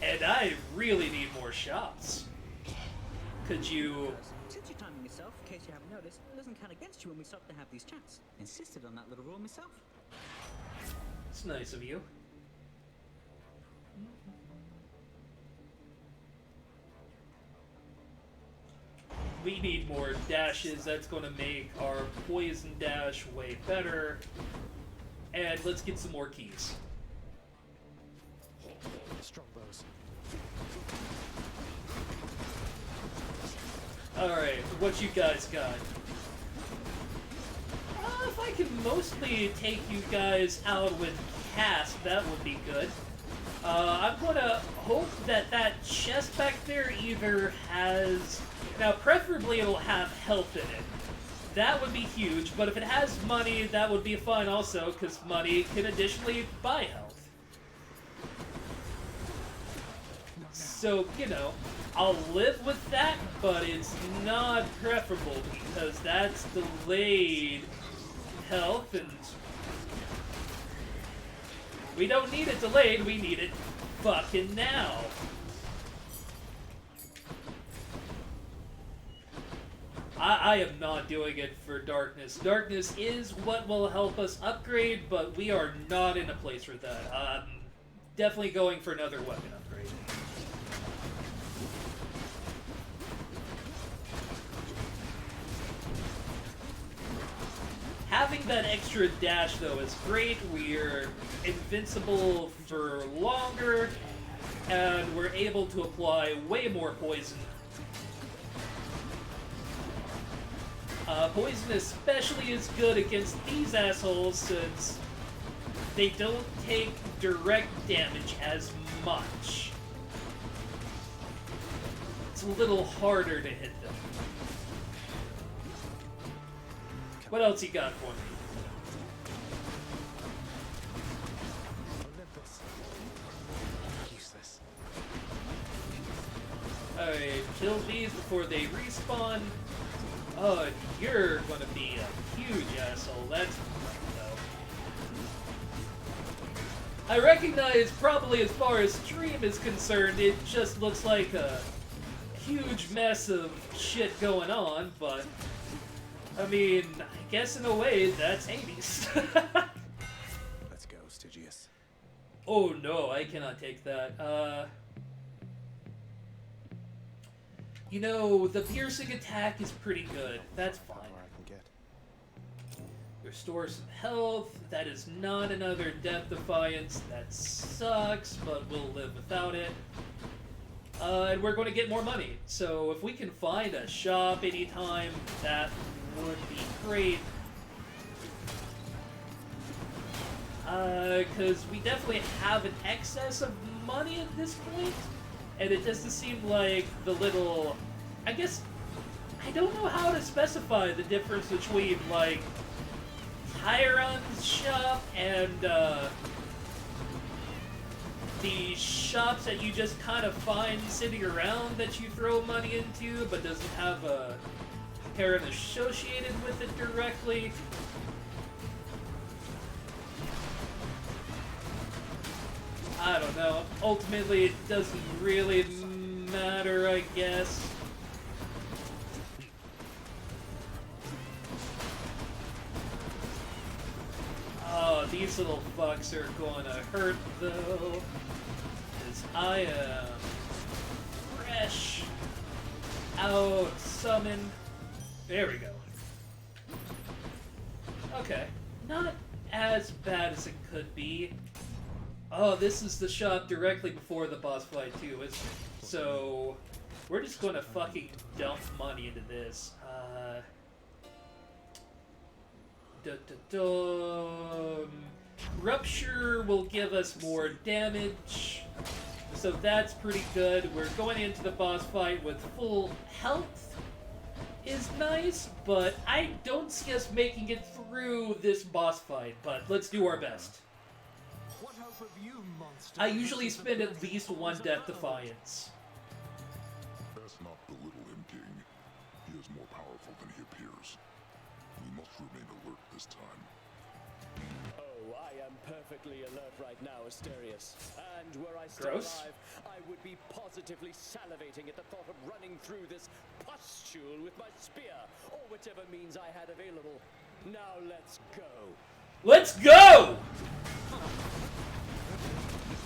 And I really need more shots. Could you... Since your time case you haven't noticed, it doesn't count against you when we stop to have these chats. Insisted on that little rule myself. It's nice of you. We need more dashes. That's going to make our poison dash way better. And let's get some more keys. Strongbows. Alright, what you guys got? If I can mostly take you guys out with cast, that would be good. I'm gonna hope that that chest back there either has... Now, preferably it'll have health in it. That would be huge, but if it has money, that would be fine also, because money can additionally buy health. So, you know, I'll live with that, but it's not preferable, because that's delayed health, and we don't need it delayed, we need it fucking now. I am not doing it for darkness. Darkness is what will help us upgrade, but we are not in a place for that. I'm definitely going for another weapon upgrade. Having that extra dash, though, is great. We're invincible for longer, and we're able to apply way more poison. Poison especially is good against these assholes, since they don't take direct damage as much. It's a little harder to hit them. What else you got for me? Olympus. Useless. Alright, kill these before they respawn. Oh, you're gonna be a huge asshole. That's no. I recognize probably as far as stream is concerned, it just looks like a huge mess of shit going on, but I mean, I guess in a way that's Hades. Let's go, Stygius. Oh no, I cannot take that. You know, the piercing attack is pretty good. That's fine. Restore some health. That is not another Death Defiance. That sucks, but we'll live without it. And we're going to get more money. So if we can find a shop anytime, that would be great. Because we definitely have an excess of money at this point. And it doesn't seem like the little... I guess... I don't know how to specify the difference between, like, Tyron's shop and, the shops that you just kind of find sitting around that you throw money into, but doesn't have a parent associated with it directly. I don't know. Ultimately, it doesn't really matter, I guess. Oh, these little fucks are gonna hurt, though. Because I am fresh out summoned. There we go. Okay. Not as bad as it could be. Oh, this is the shop directly before the boss fight, too. So, we're just gonna fucking dump money into this. Rupture will give us more damage, so that's pretty good. We're going into the boss fight with full health. Is nice, but I don't see us making it through this boss fight, but let's do our best. I usually spend at least one Death Defiance. Best not belittle him, King. He is more powerful than he appears. We must remain alert this time. Oh, I am perfectly alert right now, Asterius. And were I still Gross. alive, I would be positively salivating at the thought of running through this pustule with my spear, or whichever means I had available. Now let's go. Let's go!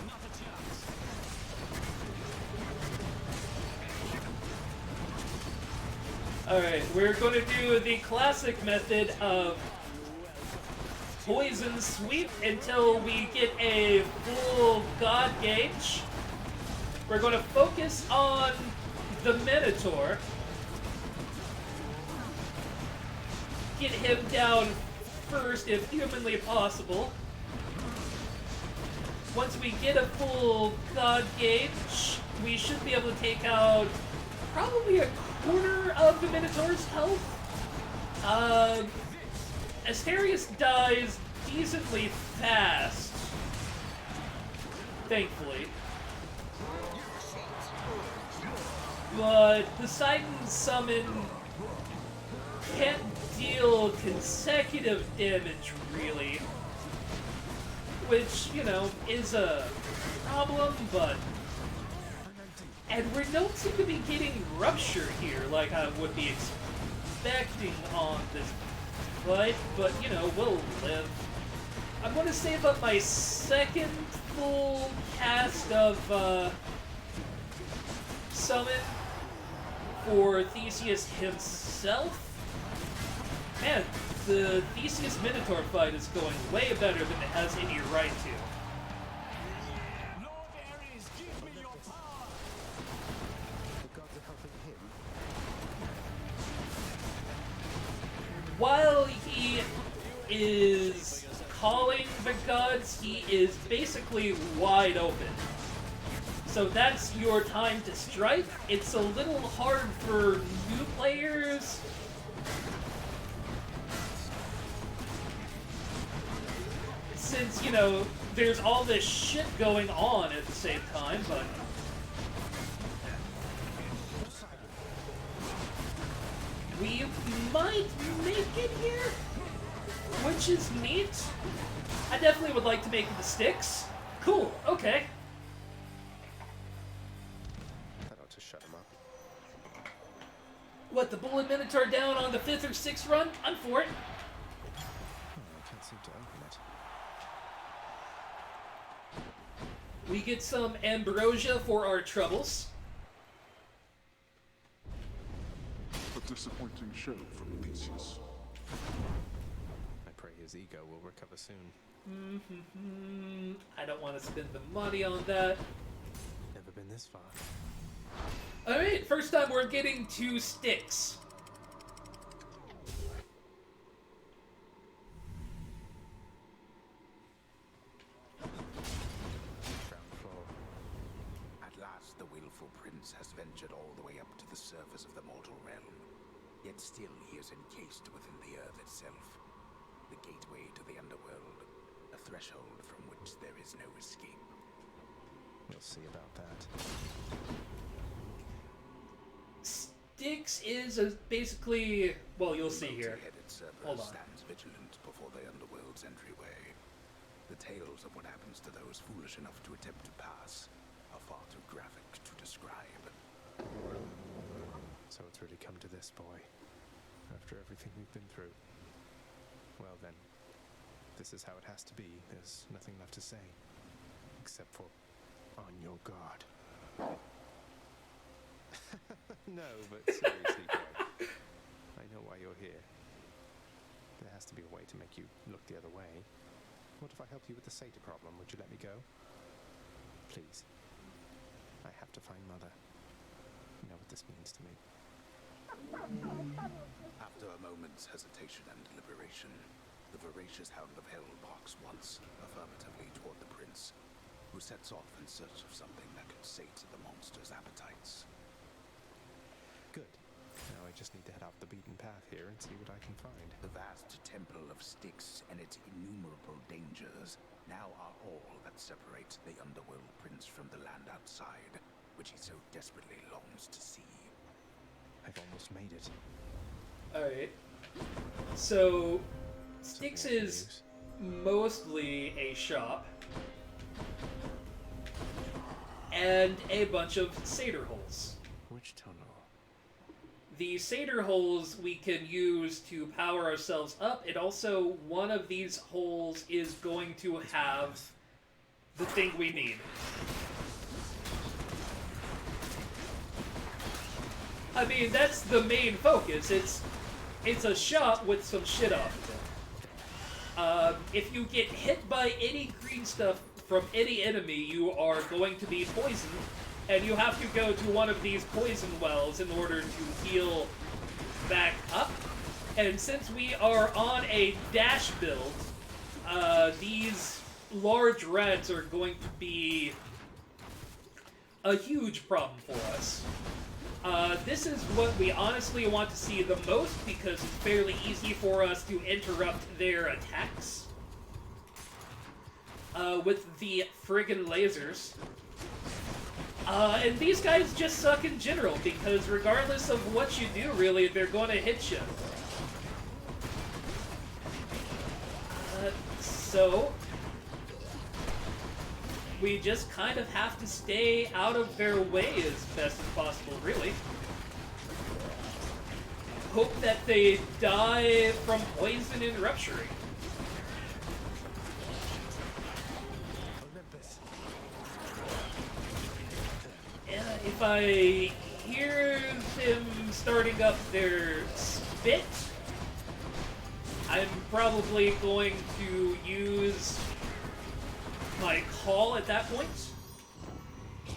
Not a chance. Alright, we're going to do the classic method of poison sweep until we get a full god gauge. We're going to focus on the Minotaur. Get him down first if humanly possible. Once we get a full god gauge, we should be able to take out probably a quarter of the Minotaur's health. Asterius dies decently fast, thankfully. But Poseidon's summon can't deal consecutive damage, really. Which, you know, is a problem, but... And we don't seem to be getting rupture here like I would be expecting on this fight, but, you know, we'll live. I'm going to save up my second full cast of summon for Theseus himself. Man, the Theseus Minotaur fight is going way better than it has any right to. While he is calling the gods, he is basically wide open. So that's your time to strike. It's a little hard for new players. Since, you know, there's all this shit going on at the same time, but... We might make it here, which is neat. I definitely would like to make it the sticks. Cool, okay. That ought to shut him up. What, the Bullet Minotaur down on the 5th or 6th run? I'm for it. I can't seem to open it. We get some ambrosia for our troubles. A disappointing show from Theseus. I pray his ego will recover soon. I don't want to spend the money on that. Never been this far. Alright, first time we're getting 2 sticks. Ground floor. At last, the willful prince has ventured all the way up to the surface of the mortal realm. Yet still he is encased within the earth itself. The gateway to the underworld. A threshold from which there is no escape. We'll see about that. Styx is basically... Well, you'll see here. Hold on. Stands vigilant before the underworld's entryway. The tales of what happens to those foolish enough to attempt to pass are far too graphic to describe. So it's really come to this, boy. After everything we've been through. Well then, this is how it has to be. There's nothing left to say. Except for, on your guard. No, but seriously, boy. I know why you're here. There has to be a way to make you look the other way. What if I help you with the Satyr problem? Would you let me go? Please. I have to find Mother. You know what this means to me. After a moment's hesitation and deliberation, the voracious hound of hell barks once, affirmatively toward the prince, who sets off in search of something that could sate the monster's appetites. Good. Now I just need to head off the beaten path here and see what I can find. The vast temple of Styx and its innumerable dangers now are all that separate the underworld prince from the land outside, which he so desperately longs to see. I've almost made it. Alright. So, Styx is mostly a shop. And a bunch of satyr holes. Which tunnel? The satyr holes we can use to power ourselves up, and also one of these holes is going to have the thing we need. I mean, that's the main focus. It's a shop with some shit off of it. If you get hit by any green stuff from any enemy, you are going to be poisoned, and you have to go to one of these poison wells in order to heal back up. And since we are on a dash build, these large rats are going to be a huge problem for us. This is what we honestly want to see the most, because it's fairly easy for us to interrupt their attacks with the friggin' lasers. And these guys just suck in general, because regardless of what you do, really, they're going to hit you. So we just kind of have to stay out of their way as best as possible, really. Hope that they die from poison and rupturing. If I hear them starting up their spit, I'm probably going to use my call at that point. The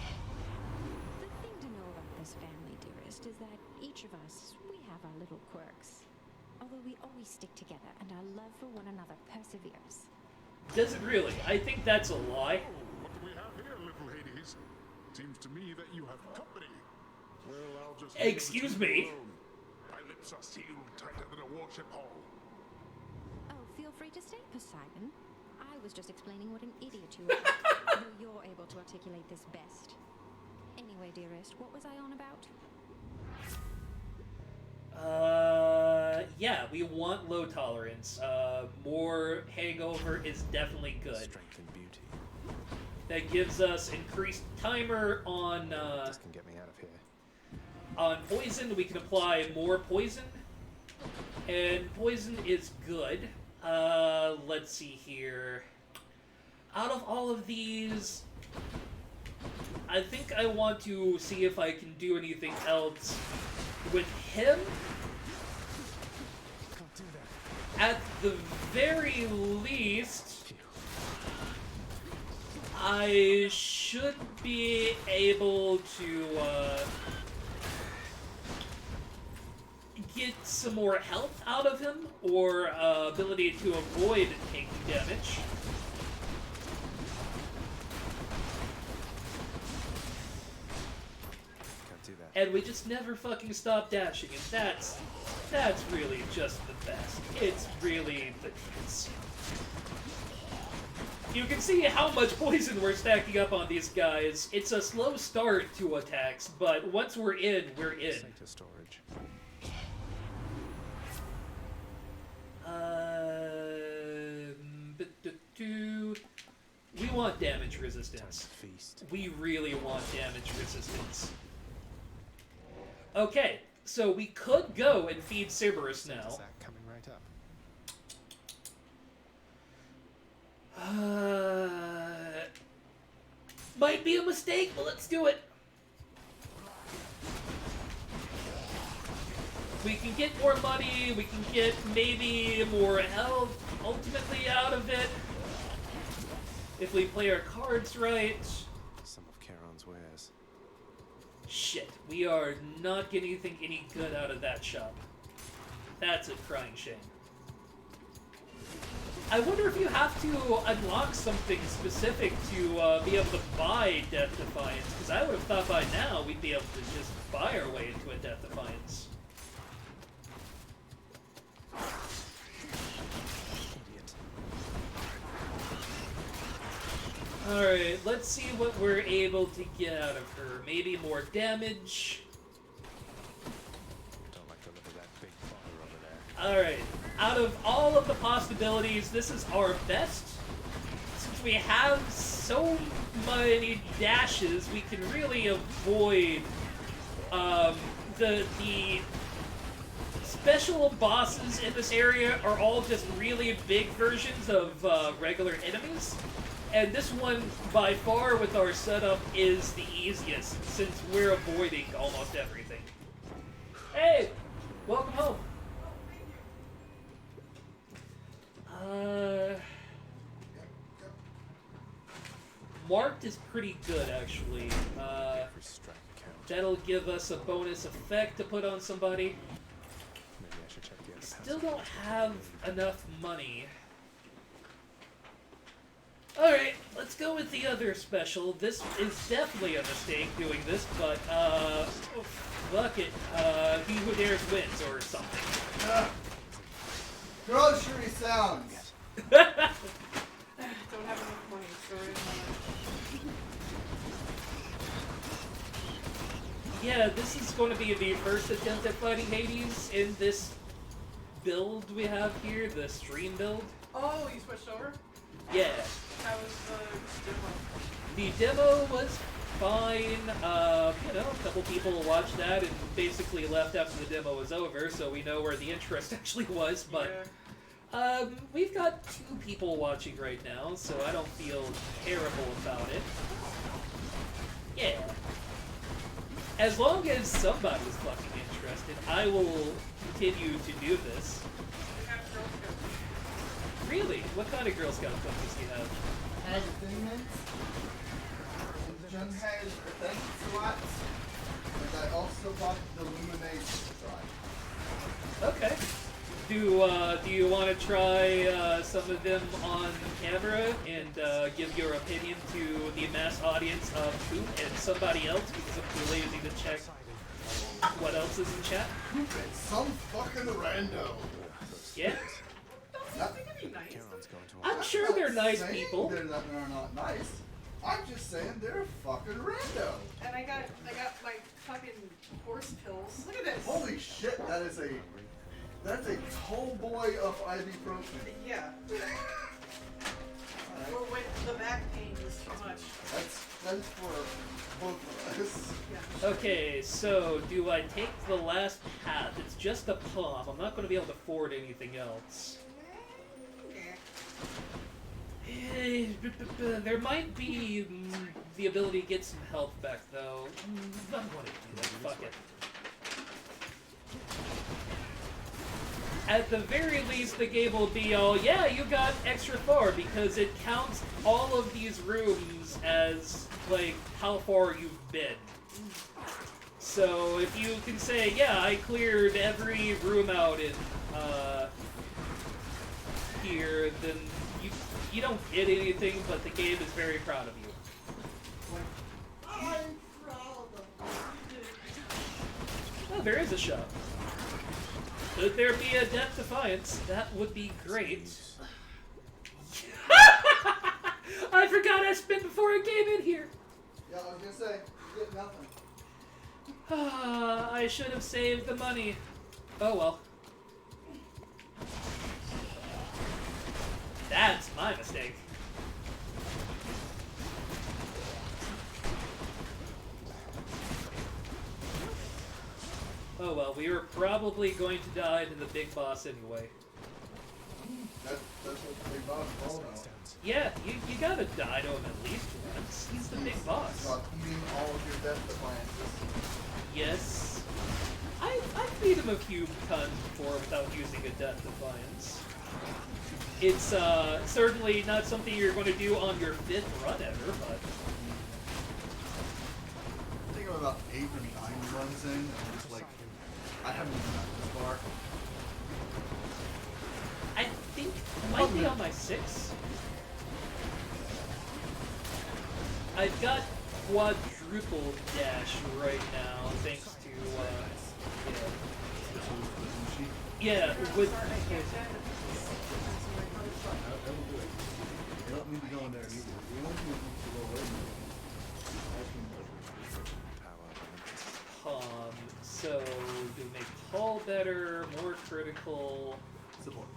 thing to know about this family, dearest, is that each of us, we have our little quirks. Although we always stick together, and our love for one another perseveres. Does it really? I think that's a lie. What do we have here, little Hades? Seems to me that you have company. Well, I'll just... Excuse me? My lips are sealed tighter than a warship hull. Oh, feel free to stay, Poseidon. I was just explaining what an idiot you are, though you're able to articulate this best. Anyway, dearest, what was I on about? Yeah, we want low tolerance. More hangover is definitely good. Strength and beauty. That gives us increased timer on, This can get me out of here. on poison. We can apply more poison. And poison is good. Let's see here. Out of all of these, I think I want to see if I can do anything else with him. Can't do that. At the very least, I should be able to get some more health out of him, or ability to avoid taking damage. Can't do that. And we just never fucking stop dashing, and that's really just the best. It's really the tits. You can see how much poison we're stacking up on these guys. It's a slow start to attacks, but once we're in, we're in. Satyr storage. We want damage resistance. Feast. We really want damage resistance. Okay, so we could go and feed Cerberus now. Is that coming right up? Might be a mistake, but let's do it. We can get more money, we can get maybe more health ultimately out of it. If we play our cards right. Some of Charon's wares. Shit, we are not getting anything any good out of that shop. That's a crying shame. I wonder if you have to unlock something specific to be able to buy Death Defiance, because I would have thought by now we'd be able to just buy our way into a Death Defiance. Idiot. Alright, let's see what we're able to get out of her. Maybe more damage. Don't like the look of that big bother over there. Alright. out of all of the possibilities, this is our best. Since we have so many dashes, we can really avoid the special bosses in this area are all just really big versions of regular enemies. And this one, by far, with our setup, is the easiest, since we're avoiding almost everything. Hey! Welcome home! Marked is pretty good, actually. That'll give us a bonus effect to put on somebody. Maybe I should check the other Still don't have enough money. Alright, let's go with the other special. This is definitely a mistake doing this, but, fuck it. He who dares wins, or something. Grocery sounds! Don't have enough money, sorry. Yeah, this is going to be the first attempt at fighting Hades in this build we have here, the stream build. Oh, you switched over? Yeah. How was the demo? The demo was fine. You know, a couple people watched that and basically left after the demo was over, so we know where the interest actually was, but we've got 2 people watching right now, so I don't feel terrible about it. Yeah. As long as somebody's fucking interested, I will continue to do this. Really? What kind of Girl Scout cookies do you have? I had Thin Mints. Jen had Thank Slots. And I also bought the Lemonade Stripe. Okay. Do you want to try some of them on camera and give your opinion to the mass audience of Coop and somebody else because I'm too lazy to check what else is in chat? Coop and some fucking rando. Yeah. Not, I'm sure they're nice people. They're not nice. I'm just saying they're a fucking rando. And I got my fucking horse pills. Look at this. Holy shit, that's a tall boy of ibuprofen. Yeah. Or when the back pain is too much. That's for both of us. Yeah. Okay, so do I take the last path? It's just a palm. I'm not going to be able to afford anything else. There might be the ability to get some health back, though. I'm going to do that. Fuck it. At the very least, the game will be all, yeah, you got extra far, because it counts all of these rooms as, like, how far you've been. So if you can say, yeah, I cleared every room out in, here, then you don't get anything, but the game is very proud of you. I'm proud of you. Oh, there is a shop. Could there be a Death Defiance? That would be great. I forgot I spent before I came in here. Yeah, I was gonna say, you get nothing. I should have saved the money. Oh well. That's my mistake. Oh well, we were probably going to die to the big boss anyway. That's what the big boss is all about. Yeah, you gotta die to him at least once. He's the big boss. About eating all of your Death Defiances. Yes. I've beat him a few times before without using a Death Defiance. It's certainly not something you're going to do on your 5th run ever, but... I think I'm about 8 or 9 runs in, and it's like, I haven't even gotten this far. I think I might be on my 6th. I've got quadruple dash right now, thanks to, yeah, with... They don't need to go in there either. We don't need to go away. So, to make call better, more critical... Support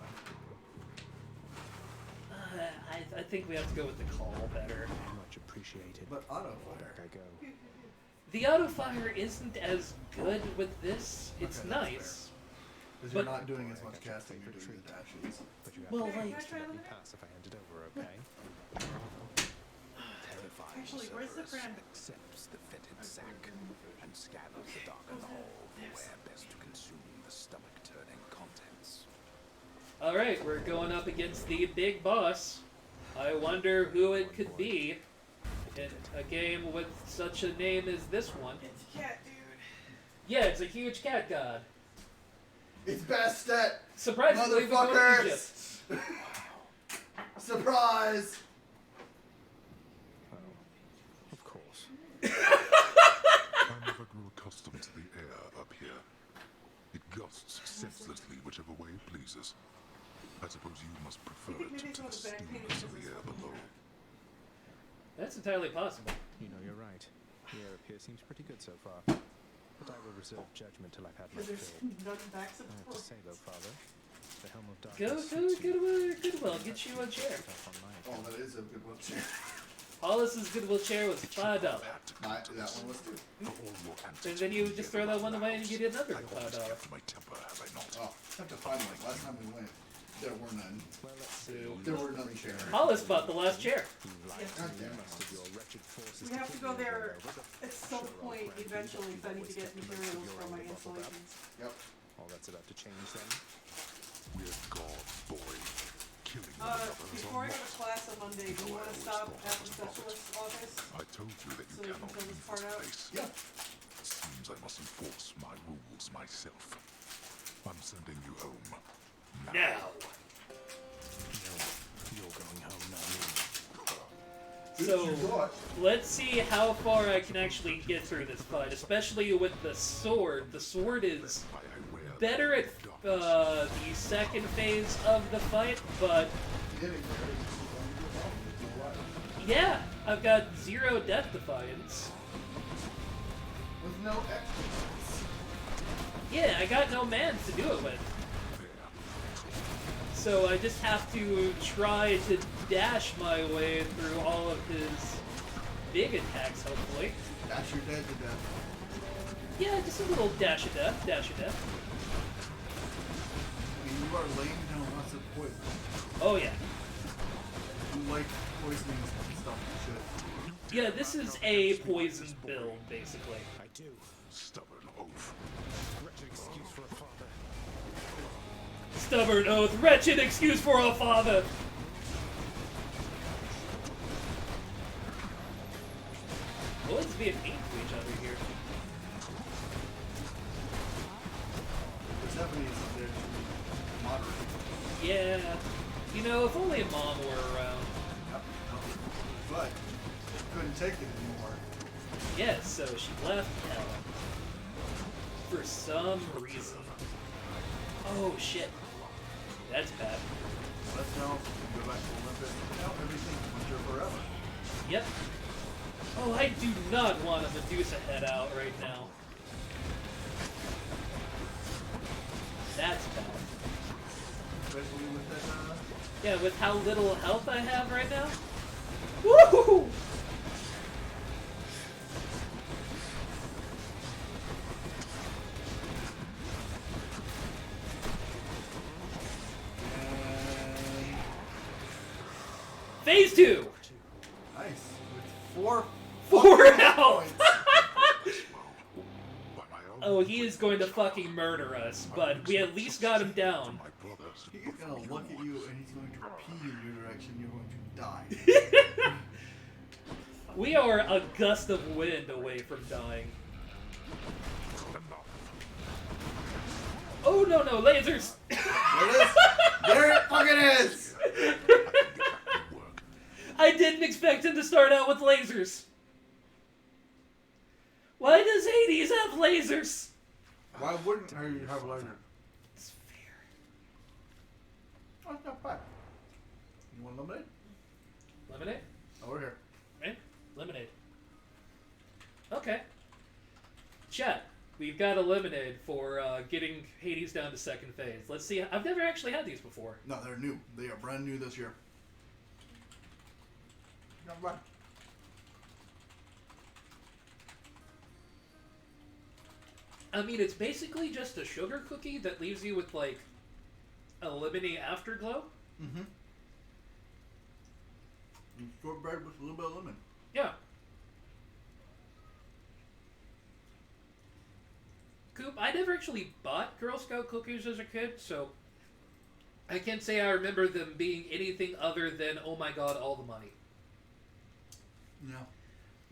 I think we have to go with the call better. Much appreciated. But auto fire. I go. The auto fire isn't as good with this. It's Okay, that's nice. Because you're not doing as much casting, you're doing the dashes. But you have Well, to like- let me pass if I hand it over, okay? Terrified Actually, where's the Cerberus friend? accepts the fetid sack and scatters the darker hole where best to consume the stomach-turning contents. Alright, we're going up against the big boss. I wonder who it could be in a game with such a name as this one. It's a cat, dude. Yeah, it's a huge cat god. It's Bastet! Surprisingly, we go to Egypt. Motherfuckers! Surprise! Of course. I never grew accustomed to the air up here. It gusts senselessly whichever way it pleases. I suppose you must prefer it to the stillness of the air below. That's entirely possible. You know, you're right. The air up here seems pretty good so far. But I will reserve judgment till I've had my There's fill. nothing back I have to say, though, Father, the Helm of Go, Darkness go, suits you. Goodwill, get you a chair. Oh, that is a good one. Hollis's Goodwill chair was $5. That one was too. And then you just throw that one away and you get another $5. My temper, have I not? Oh, I have to find one. Last time we went, there were none. Well, let's see. There were none chairs. Hollis bought the last chair. We have to go there at some point eventually if I need to get materials for my installations. Yep. All that's about to change then. We're God, boy. Killing one another is Before I our go to lot. class on Monday, do you want to stop at the specialist's office? I told you that you So we can cannot fill leave this part this out? place. Yeah. Seems I must enforce my rules myself. I'm sending you home. Now. You're going home, not me. So, let's see how far I can actually get through this fight, especially with the sword. The sword is better at the second phase of the fight, but yeah, I've got 0 death defiance. With no extras. Yeah, I got no mans to do it with. So I just have to try to dash my way through all of his big attacks, hopefully. Dash your dead to death. Yeah, just a little dash of death, dash of death. I mean, you are laying down lots of poison. Oh yeah. You like poisoning stuff, you should. Yeah, this is a poison build, basically. I do. Stubborn oaf. Wretched excuse for a father. Stubborn oath, wretched excuse for a father! Boys being mean to each other here. Persephone is there to be moderate. Yeah. You know, if only Mom were around. Yep. But couldn't take it anymore. Yes, so she left Hell. For some reason. Oh shit. That's bad. Let's know. Go back to Olympus. Now everything's winter forever. Yep. Oh, I do not want a Medusa head out right now. That's bad. Especially with that, Yeah, with how little health I have right now. Woohoo! Phase 2! Nice. With 4 health! Oh, he is going to fucking murder us, but we at least got him down. He's gonna look at you and he's going to pee in your direction. You're going to die. We are a gust of wind away from dying. Oh no, lasers! There it is! There it fucking is! I didn't expect him to start out with lasers. Why does Hades have lasers? Why wouldn't you have laser? It's fair. Oh, it's not bad. You want lemonade? Lemonade? Over here. Right? Lemonade. Okay. Chat, we've You've got a lemonade for getting Hades down to second phase. Let's see. I've never actually had these before. No, they're new. They are brand new this year. Not bad. I mean, it's basically just a sugar cookie that leaves you with, like, a lemony afterglow. Mm-hmm. And shortbread with a little bit of lemon. Yeah. Coop, I never actually bought Girl Scout cookies as a kid, so I can't say I remember them being anything other than, oh my god, all the money. Yeah.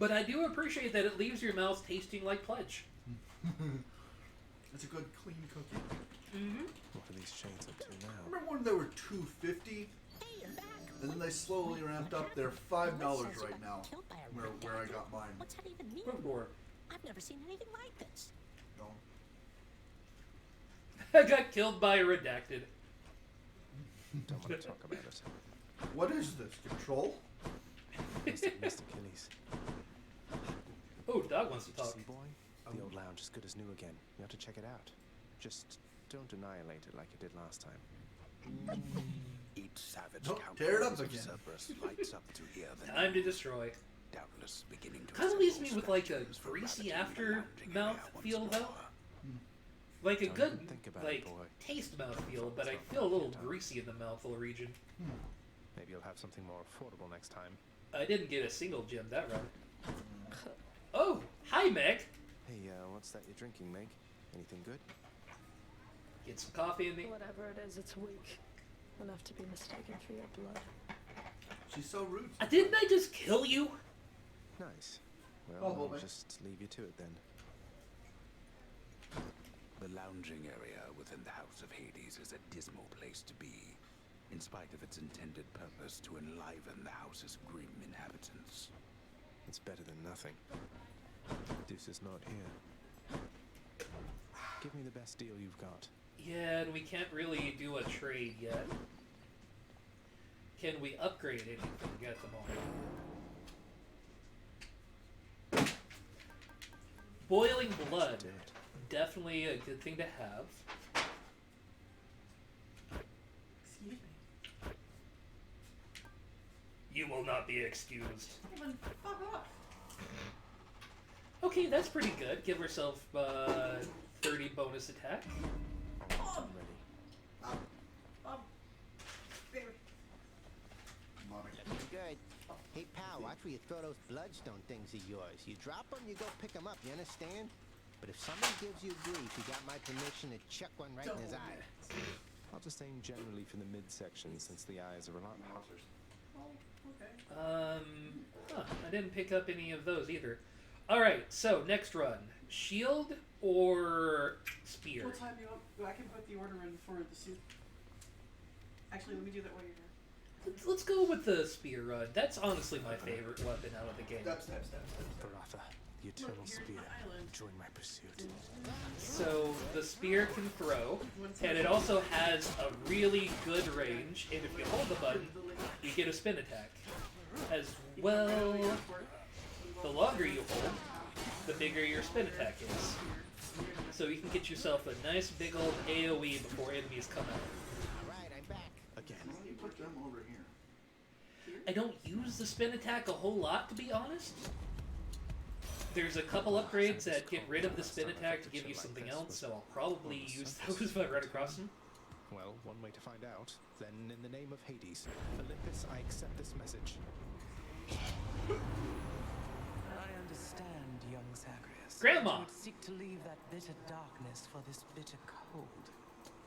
But I do appreciate that it leaves your mouth tasting like Pledge. It's a good, clean cookie. Mm-hmm. What are these chains up to now? Remember when they were $2.50? And then they slowly ramped up. They're $5 right now. Where I got mine. What's that even mean? Door. I've never seen anything like this. No. I got killed by a redacted. Don't want to talk about it. What is this? Control? Missed Achilles. Oh, Dog wants to talk. See, boy? The old lounge is good as new again. You have to check it out. Just don't annihilate it like you did last time. Each savage tear it up countenance of again. Cerberus lights up to hear the Time to destroy. doubtless beginning to Kind of leaves me assemble with like a statues for greasy ravaging the after lounging area mouth once feel more. though. Like a Don't good even think about like it, boy. taste mouth feel, but I feel a little greasy in the mouthful region. Maybe you'll have something more affordable next time. I didn't get a single gem that run. Oh, hi Meg. Hey, what's that you're drinking, Meg? Anything good? Get some coffee in me. Whatever it is, it's weak. Enough to be mistaken for your blood. She's so rude. Didn't I just kill you? Nice. Well, Probably. I'll just leave you to it then. The lounging area within the House of Hades is a dismal place to be, in spite of its intended purpose to enliven the house's grim inhabitants. It's better than nothing. Deuce is not here. Give me the best deal you've got. Yeah, and we can't really do a trade yet. Can we upgrade anything at the moment? Boiling blood. Definitely a good thing to have. Excuse me. You will not be excused. Even fuck off. Okay, that's pretty good. Give herself 30 bonus attack. Oh, baby. Looking good. Hey, pal, watch where you throw those bloodstone things of yours. You drop them, you go pick them up, you understand? But if somebody gives you grief, you got my permission to chuck one right in his eye. I'll just aim generally for the midsection since the eyes are a lot hotter. Oh, okay. I didn't pick up any of those either. Alright, so next run. Shield or spear? What time do you want? I can put the order in for the suit. Actually, let me do that while you're here. Let's go with the spear run. That's honestly my favorite weapon out of the game. Step. Baratha, the eternal Look, here's spear. my island. Join my pursuit. So the spear can throw, and it also has a really good range, and if you hold the button, you get a spin attack. As well, the longer you hold, the bigger your spin attack is. So you can get yourself a nice big old AoE before enemies come out. Alright, I'm back. Again. Why don't you put them over here? I don't use the spin attack a whole lot, to be honest. There's a couple upgrades that get rid of the spin attack to give you something else, so I'll probably use those if I run across them. Well, one way to find out. Then, in the name of Hades, Olympus, I accept this message. I understand, young Zagreus. Grandma! You would seek to leave that bitter darkness for this bitter cold.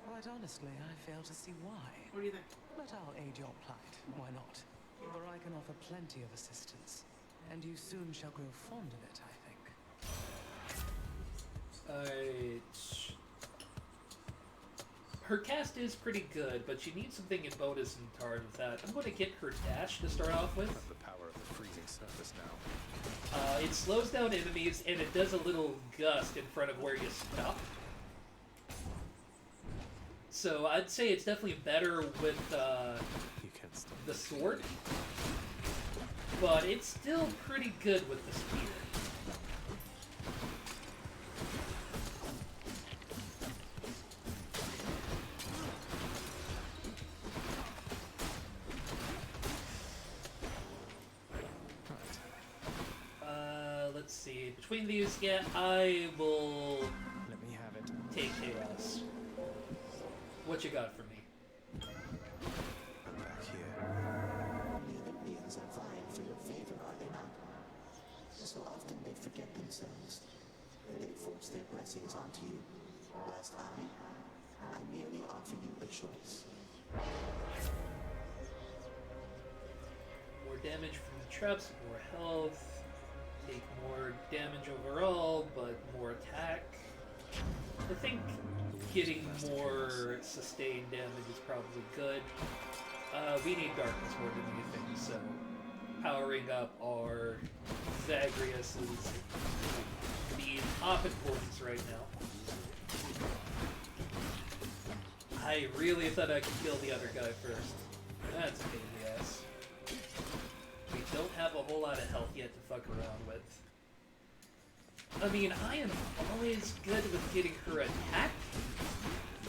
Quite honestly, I fail to see why. What do you think? But I'll aid your plight. Why not? For I can offer plenty of assistance. And you soon shall grow fond of it, I think. Her cast is pretty good, but she needs something in bonus and tard with that. I'm going to get her dash to start off with. The power of the freezing surface now. It slows down enemies, and it does a little gust in front of where you stop. So I'd say it's definitely better with the sword. But it's still pretty good with the spear. see. Between these, yeah, I will Let me have it. take chaos. What you got for me? Back here. The Olympians are vying for your favor, are they not? So often they forget themselves. They force their blessings onto you, whilst I merely offer you a choice. More damage from the traps, more health, take more damage overall, but more attack. I think getting more sustained damage is probably good. We need darkness more than anything, so powering up our Zagreus is the top importance right now. I really thought I could kill the other guy first. That's a pain in the ass. We don't have a whole lot of health yet to fuck around with. I mean, I am always good with getting her attack.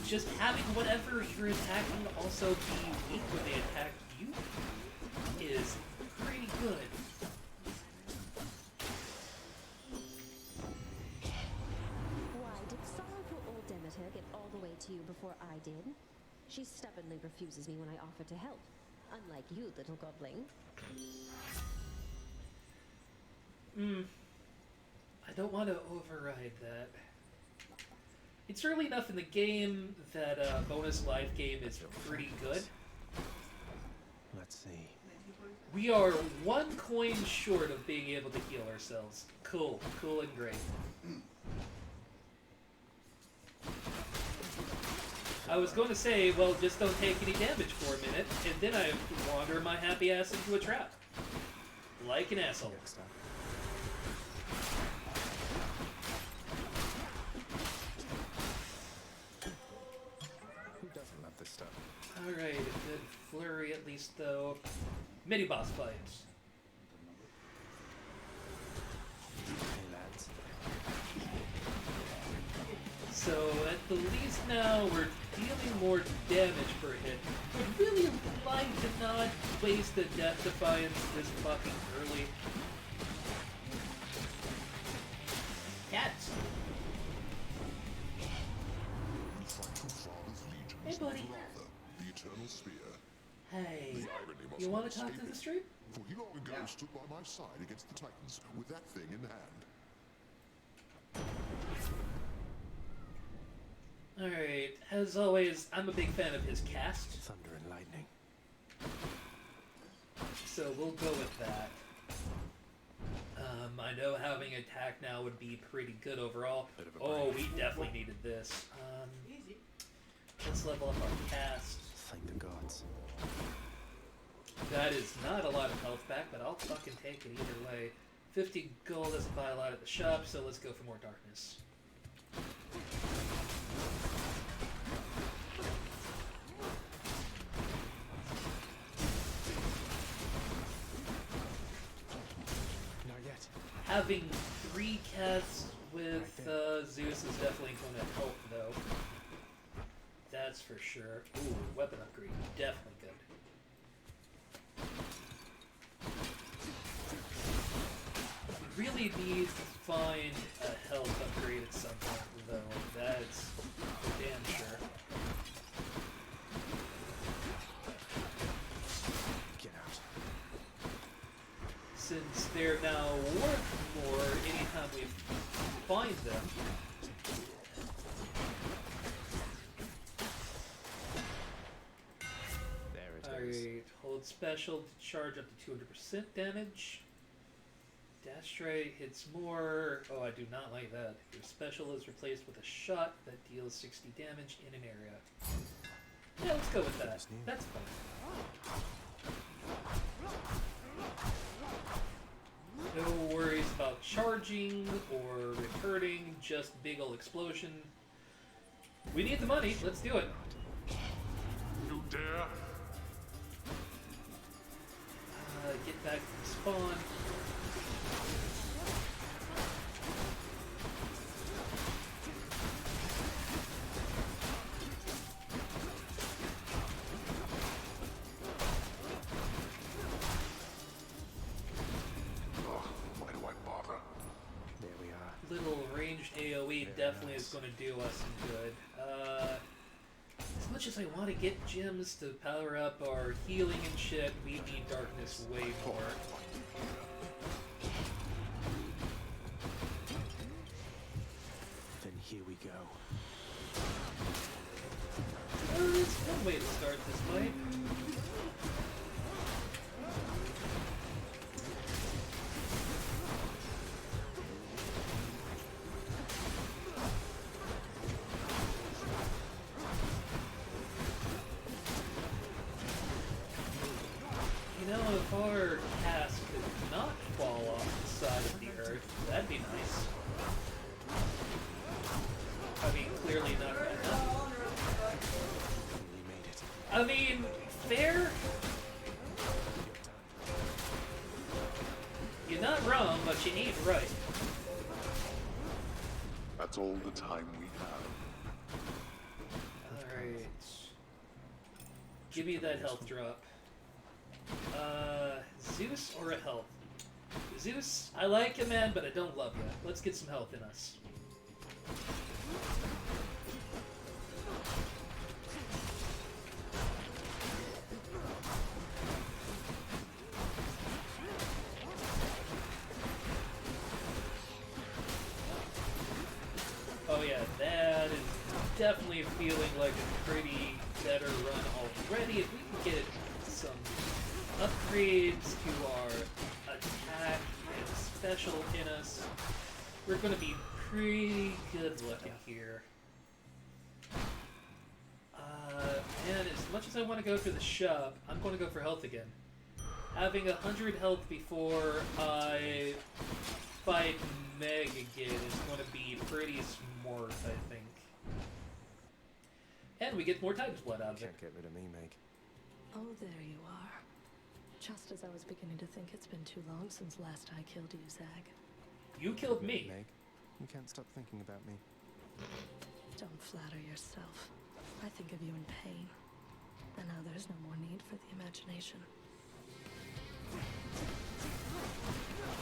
Just having whatever you're attacking also be weak when they attack you is pretty good. Why, did sorrowful old Demeter get all the way to you before I did? She stubbornly refuses me when I offer to help. Unlike you, little godling. I don't want to override that. It's early enough in the game that bonus life game is pretty good. Let's see. We are one coin short of being able to heal ourselves. Cool. Cool and great. I was going to say, well, just don't take any damage for a minute, and then I wander my happy ass into a trap. Like an asshole. Who doesn't love this stuff? Alright, a good flurry at least, though. Mini-boss fights. Hey, lads. So, at the least now, we're dealing more damage per hit. Would really like to not waste a Death Defiance this fucking early. Cats! Hey, buddy. The eternal spear. Hey, The irony must you want not to talk escape to the it, stream? For he long ago stood by my side against the Titans with that thing in hand. Alright, as always, I'm a big fan of his cast. Thunder and lightning. So we'll go with that. I know having attack now would be pretty good overall. Oh, we definitely needed this. Let's level up our cast. Thank the gods. That is not a lot of health back, but I'll fucking take it either way. 50 gold doesn't buy a lot at the shop, so let's go for more darkness. Not yet. Having 3 casts with Zeus is definitely going to help, though. That's for sure. Ooh, weapon upgrade. Definitely good. Really need to find a health upgrade at some point, though. That's for damn sure. Get out. Since they're now worth more anytime we find them. Alright, hold special to charge up to 200% damage. Dash strike hits more. Oh, I do not like that. Your special is replaced with a shot that deals 60 damage in an area. Yeah, let's go with that. That's fine. No worries about charging or returning, just big ol' explosion. We need the money, let's do it. You dare? Get back from spawn. Why do I bother? There definitely is going to do us some good. As much as I want to get gems to power up our healing and shit, we need darkness way more. Then here we go. It's one way to start this fight. You know, if our cast could not fall off the side of the earth, that'd be nice. I mean, clearly not right now. I mean, fair? You're not wrong, but you ain't right. That's all the time we have. Alright. Give me that health drop. Zeus or a health? Zeus, I like you, man, but I don't love you. Let's get some health in us. Oh yeah, that is definitely feeling like a pretty better run already. If we can get some upgrades to our attack and special in us, we're going to be pretty good looking here. And as much as I want to go for the shove, I'm going to go for health again. Having 100 health before I fight Meg again is going to be pretty smart, I think. And we get more Titan's Blood out of it. Can't get rid of me, Meg. Oh, there you are. Just as I was beginning to think it's been too long since last I killed you, Zag. You killed me. Meg, you can't stop thinking about me. Don't flatter yourself. I think of you in pain. And now there's no more need for the imagination.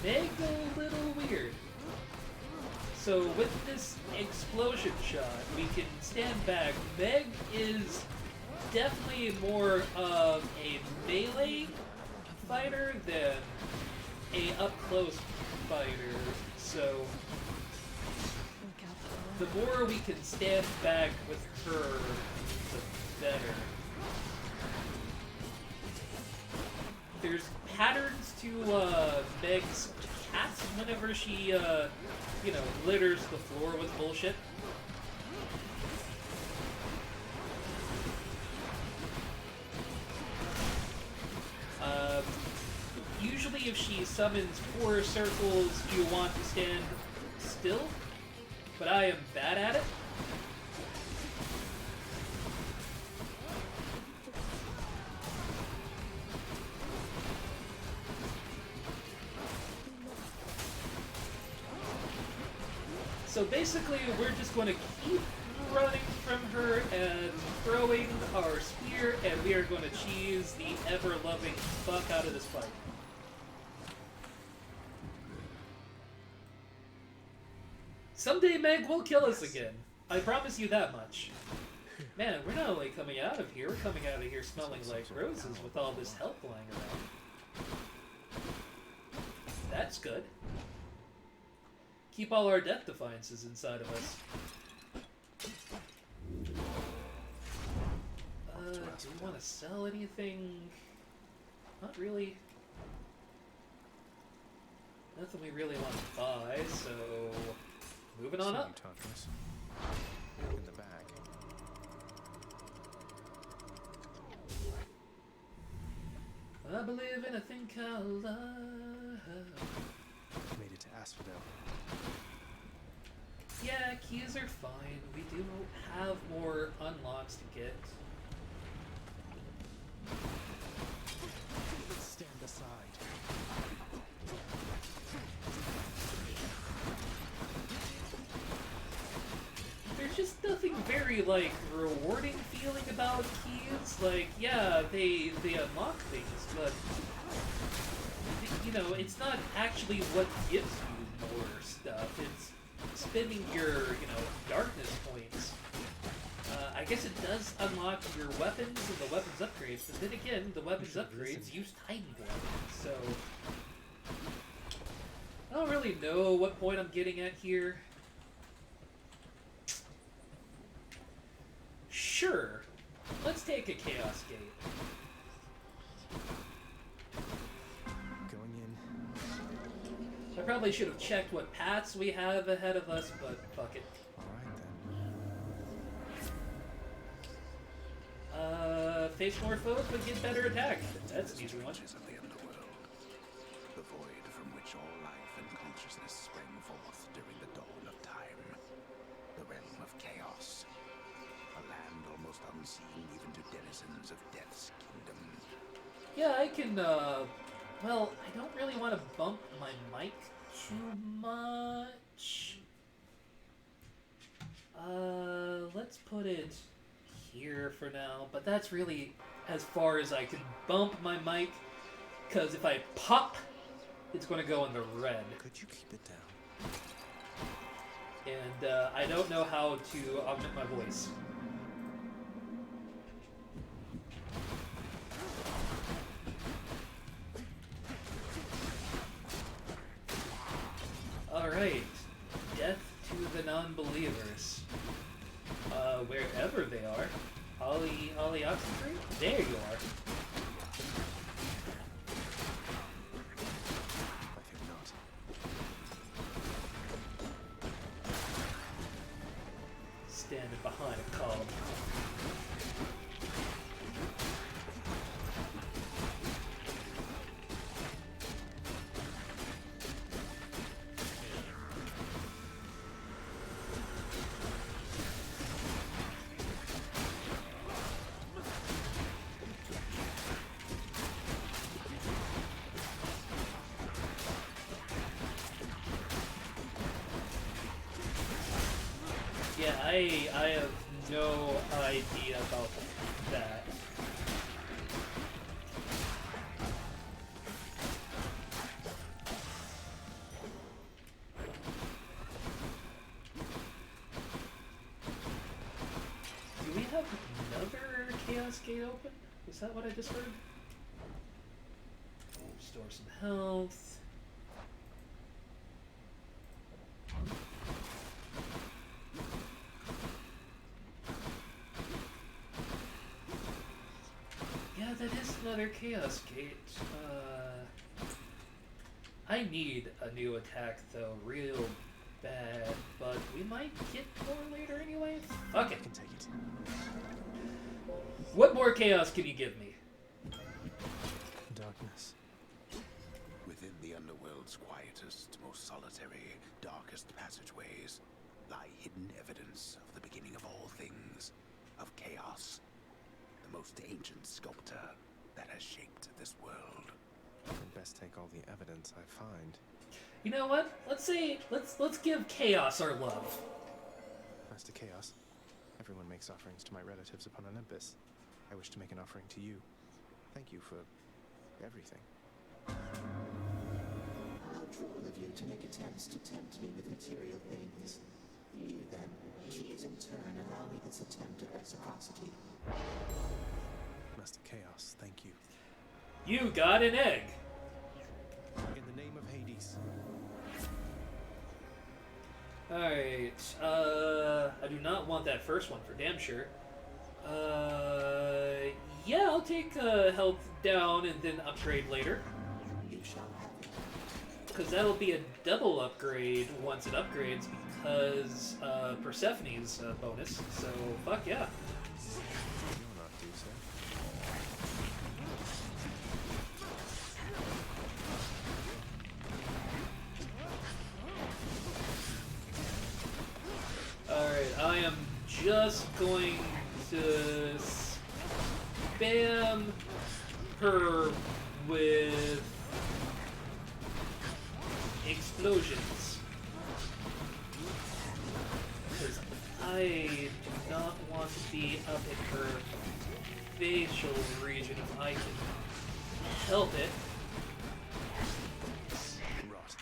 Meg a little weird. So with this explosion shot, we can stand back. Meg is definitely more of a melee fighter than a up-close fighter. So the more we can stand back with her, the better. There's patterns to Meg's cats whenever she, you know, litters the floor with bullshit. Usually if she summons 4 circles, you want to stand still, but I am bad at it. So basically, we're just going to keep running from her and throwing our spear, and we are going to cheese the ever-loving fuck out of this fight. Someday Meg will kill us again. I promise you that much. Man, we're not only coming out of here, we're coming out of here smelling like roses with all this health lying around. That's good. Keep all our death defiances inside of us. Do we want to sell anything? Not really. Nothing we really want to buy, so moving on up. TARTARUS. In the bag. I believe in a thing called love. Made it to ASPHODEL. Yeah, keys are fine. We do have more unlocks to get. Stand aside. There's just nothing very, like, rewarding feeling about keys. Like, yeah, they unlock things, but, you know, it's not actually what gives you more stuff. It's spending your, darkness points, I guess it does unlock your weapons and the weapons upgrades, but then again, the weapons upgrades use Titan Blood, so... I don't really know what point I'm getting at here. Sure, let's take a Chaos Gate. Going in. I probably should have checked what paths we have ahead of us, but fuck it. Face more foes, but get better attack. That's an easy one. Of the underworld, the void from which all life and consciousness sprang forth during the dawn of time. The realm of chaos. A land almost unseen even to denizens of Death's kingdom. Yeah, I can, well, I don't really want to bump my mic too much. Let's put it here for now, but that's really as far as I can bump my mic, because if I pop, it's going to go in the red. Could you keep it down? And I don't know how to augment my voice. Alright, death to the non-believers. Wherever they are. Ollie Oxenfree? There you are. I think not. Standing behind a column. Yeah, I have no idea about that. Do we have another Chaos Gate open? Is that what I just heard? Restore some health. Yeah, that is another Chaos Gate. I need a new attack though, real bad, but we might get more later anyway. Fuck it. I can take it. What more chaos can you give me? Darkness. Within the underworld's quietest, most solitary, darkest passageways lie hidden evidence of the beginning of all things, of chaos. The most ancient sculptor that has shaped this world. I'd best take all the evidence I find. You know what? Let's give chaos our love. As to chaos, everyone makes offerings to my relatives upon Olympus. I wish to make an offering to you. Thank you for everything. How cruel of you to make attempts to tempt me with material things. You then, please in turn allow me this attempt at reciprocity. Master Chaos, thank you. You got an egg. In the name of Hades. Alright, I do not want that first one for damn sure. Yeah, I'll take health down and then upgrade later. You shall have it. Because that'll be a double upgrade once it upgrades because Persephone's bonus, so fuck yeah. You'll not do so. Alright, I am just going to spam her with explosions. Because I do not want to be up in her facial region if I can help it. Rot.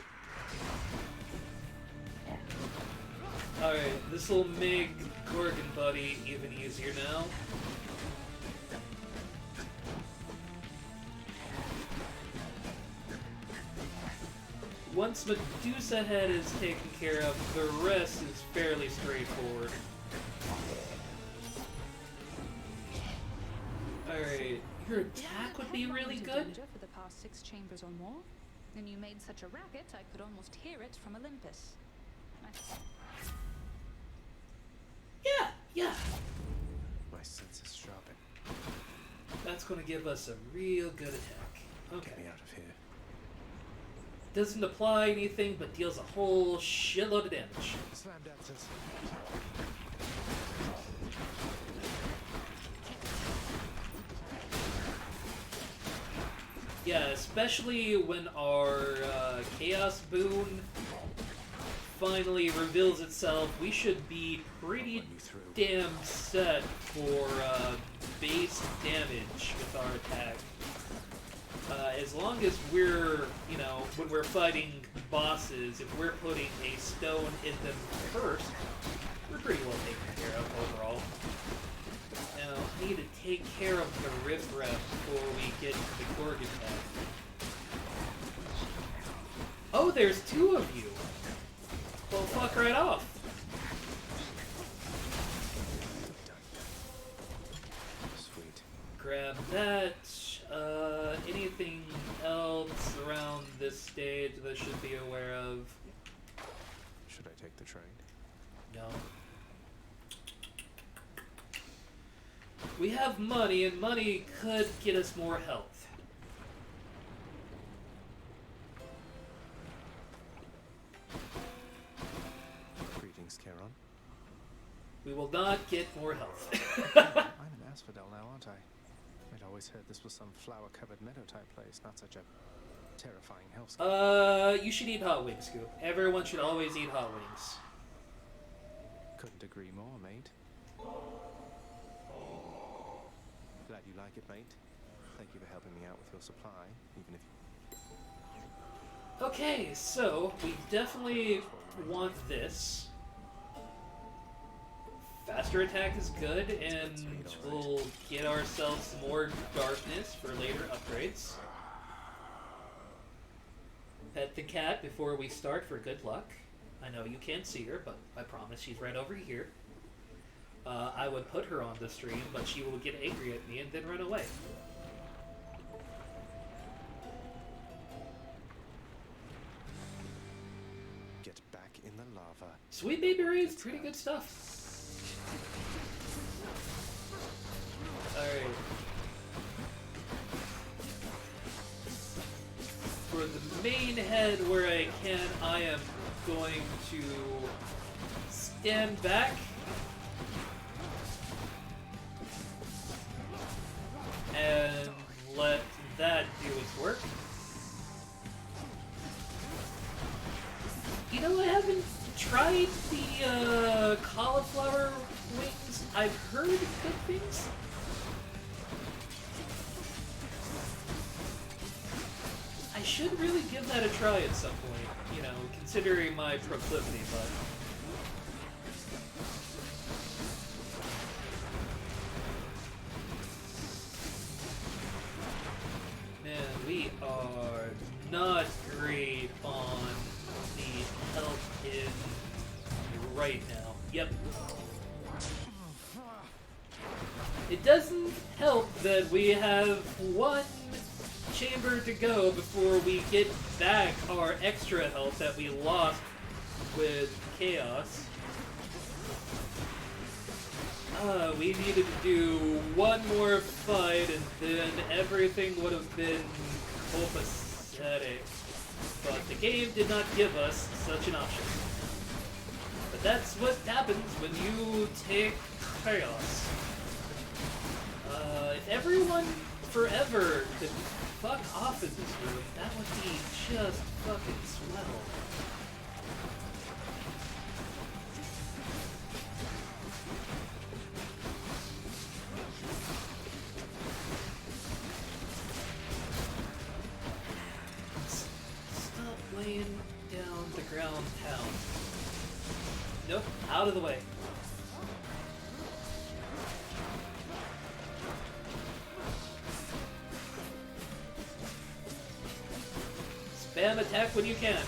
This will make Gorgon Buddy even easier now. Once Medusa Head is taken care of, the rest is fairly straightforward. Alright, your attack would be really good. For the past 6 chambers or more, and you made such a racket I could almost hear it from Olympus. Yeah. My senses sharpen. That's going to give us a real good attack. Okay. Get me out of here. Doesn't apply anything, but deals a whole shitload of damage. Slam dances. Yeah, especially when our Chaos Boon finally reveals itself, we should be pretty damn set for base damage with our attack. As long as we're, you know, when we're fighting bosses, if we're putting a stone in them first, we're pretty well taken care of overall. Now, I need to take care of the riffraff before we get to the Gorgon Head. Oh, there's 2 of you! Well, fuck right off. Sweet. Grab that. Anything else around this stage that I should be aware of? Should I take the train? No. We have money, and money could get us more health. Greetings, Charon. We will not get more health. I'm an asphodel now, aren't I? I'd always heard this was some flower-covered meadow-type place, not such a terrifying hellscape. You should eat hot wings, Scoop. Everyone should always eat hot wings. Couldn't agree more, mate. Glad you like it, mate. Thank you for helping me out with your supply, even if you... Okay, so we definitely want this. Faster attack is good, and we'll get ourselves some more darkness for later upgrades. Pet the cat before we start for good luck. I know you can't see her, but I promise she's right over here. I would put her on the stream, but she will get angry at me and then run away. Get back in the lava. Sweet Baby Ray's pretty good stuff. Alright. For the main head where I can, I am going to stand back. And let that do its work. You know, I haven't tried the cauliflower wings. I've heard good things. I should really give that a try at some point, you know, considering my proclivity, but... Man, we are not great on the health in right now. Yep. It doesn't help that we have one chamber to go before we get back our extra health that we lost with Chaos. We needed to do one more fight and then everything would have been copacetic. But the game did not give us such an option. But that's what happens when you take Chaos. If everyone forever could fuck off in this room, that would be just fucking swell. Stop laying down the ground pound. Nope, out of the way. Spam attack when you can.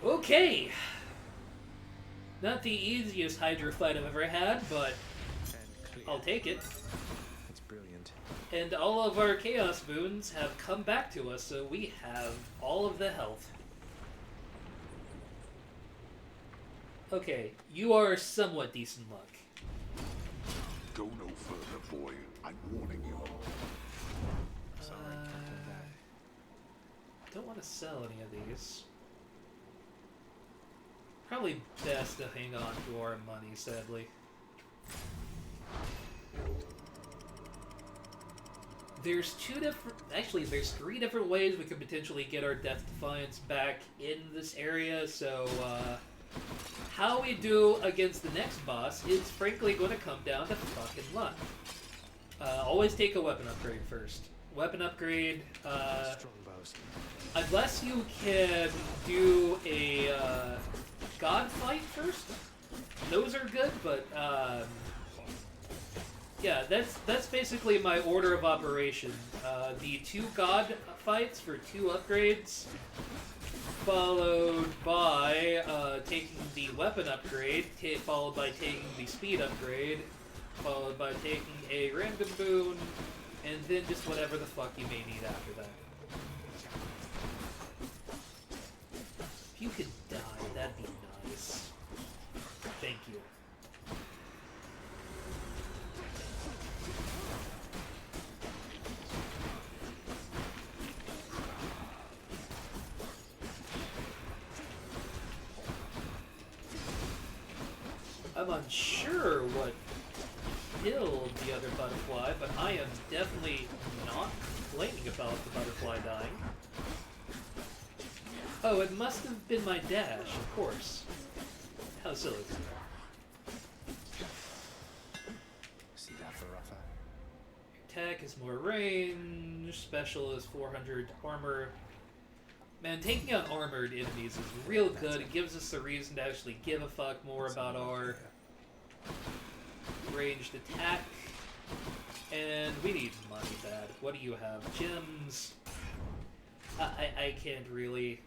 Okay. Not the easiest Hydra fight I've ever had, but I'll take it. It's brilliant. And all of our Chaos Boons have come back to us, so we have all of the health. Okay, you are somewhat decent luck. Go no further, boy. I'm warning you. Don't want to sell any of these. Probably best to hang on to our money, sadly. There's there's 3 different ways we could potentially get our Death Defiance back in this area, so, how we do against the next boss is frankly going to come down to fucking luck. Always take a weapon upgrade first. Weapon upgrade, unless you can do a, God fight first, those are good, but, yeah, that's basically my order of operation. The 2 God fights for 2 upgrades, followed by taking the weapon upgrade, followed by taking the speed upgrade, followed by taking a random boon, and then just whatever the fuck you may need after that. If you could die, that'd be nice. Thank you. I'm unsure what killed the other butterfly, but I am definitely not complaining about the butterfly dying. Oh, it must have been my dash, of course. How silly. See that for Rafa? Attack is more range, special is 400 armor. Man, taking out armored enemies is real good. It gives us a reason to actually give a fuck more about our ranged attack. And we need money bad. What do you have? Gems? I can't really...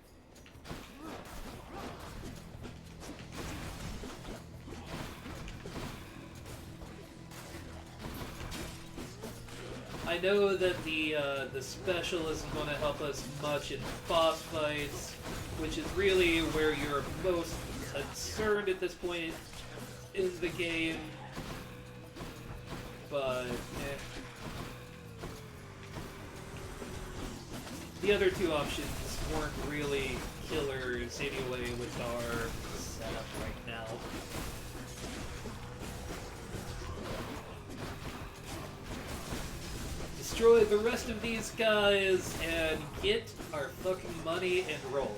I know that the special isn't going to help us much in boss fights, which is really where you're most concerned at this point in the game. But, the other 2 options weren't really killers anyway with our setup right now. Destroy the rest of these guys and get our fucking money and roll.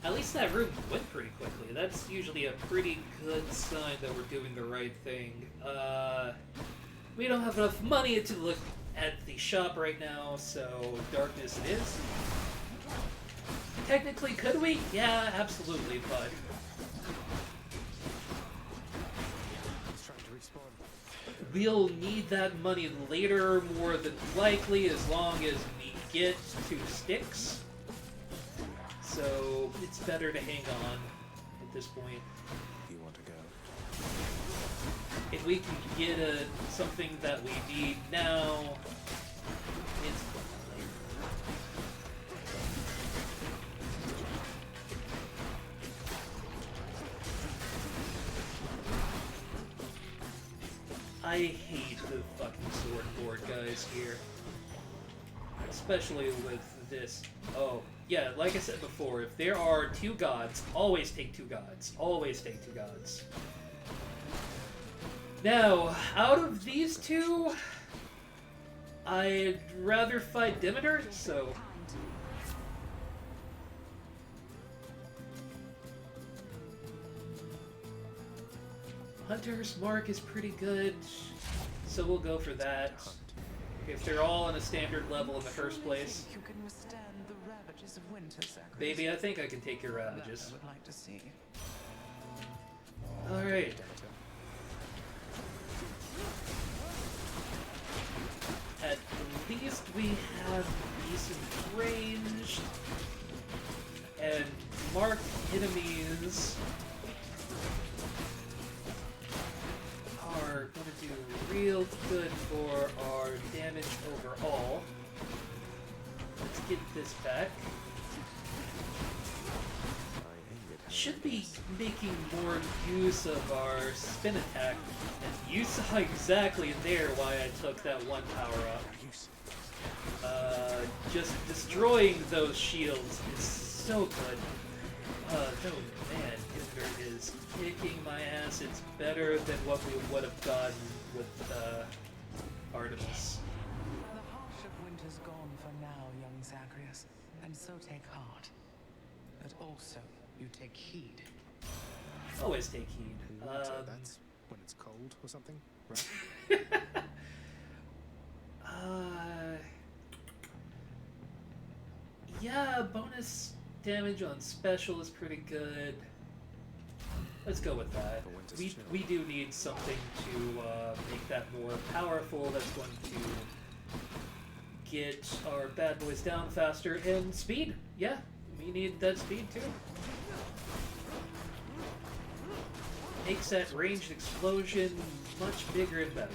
At least that room went pretty quickly. That's usually a pretty good sign that we're doing the right thing. We don't have enough money to look at the shop right now, so darkness it is. Technically, could we? Yeah, absolutely, but... we'll need that money later, more than likely, as long as we get 2 sticks. So it's better to hang on at this point. You want to go? If we can get something that we need now, it's fine. I hate the fucking sword board guys here. Especially with this. Oh, yeah, like I said before, if there are 2 gods, always take 2 gods. Always take 2 gods. Now, out of these 2, I'd rather fight Demeter, so... Hunter's Mark is pretty good, so we'll go for that. If they're all on a standard level in the first place, You can withstand the ravages of winter, Zacharias. baby, I think I can take your ravages. That I would like to see. Alright. At least we have decent range. And marked enemies are going to do real good for our damage overall. Let's get this back. Should be making more use of our spin attack, and you saw exactly there why I took that one power up. Just destroying those shields is so good. Oh man, Hinder is kicking my ass. It's better than what we would have gotten with Artemis. The harsh of winter's gone for now, young Zacharias, and so take heart. But also, you take heed. Always take heed. So that's when it's cold or something, right? Yeah, bonus damage on special is pretty good. Let's go with that. We do need something to make that more powerful. That's going to get our bad boys down faster. And speed. Yeah, we need that speed too. Makes that ranged explosion much bigger and better.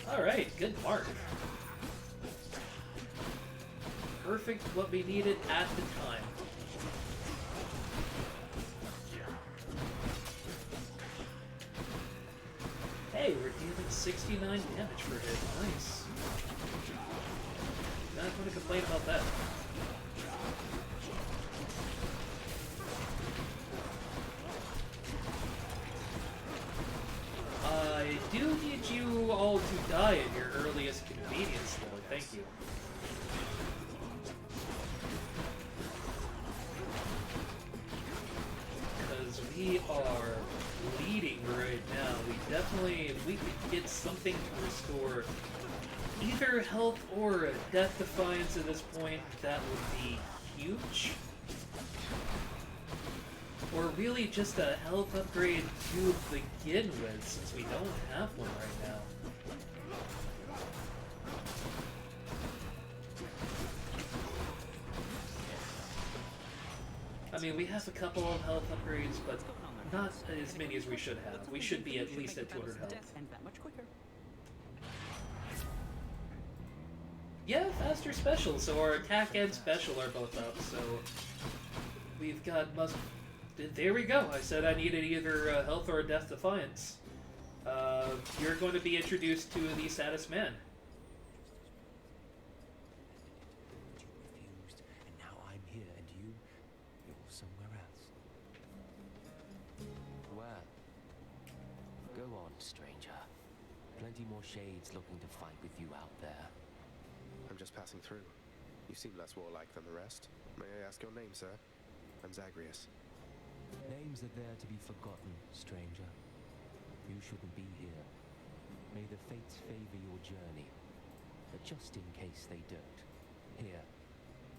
Alright, good mark. Perfect what we needed at the time. Hey, we're dealing 69 damage per hit. Nice. Not going to complain about that. I do need you all to die at your earliest convenience, though. Thank you. Because we are bleeding right now. We definitely, if we could get something to restore either health or a death defiance at this point, that would be huge. Or really just a health upgrade to begin with, since we don't have one right now. I mean, we have a couple of health upgrades, but not as many as we should have. We should be at least at 200 health. Yeah, faster special, so our attack and special are both up, so we've got there we go. I said I needed either health or a death defiance. You're going to be introduced to the saddest man. Refused, and now I'm here, and you're somewhere else. Well, go on, stranger. Plenty more shades looking to fight with you out there. I'm just passing through. You seem less warlike than the rest. May I ask your name, sir? I'm Zagreus. Names are there to be forgotten, stranger. You shouldn't be here. May the fates favor your journey. But just in case they don't, here,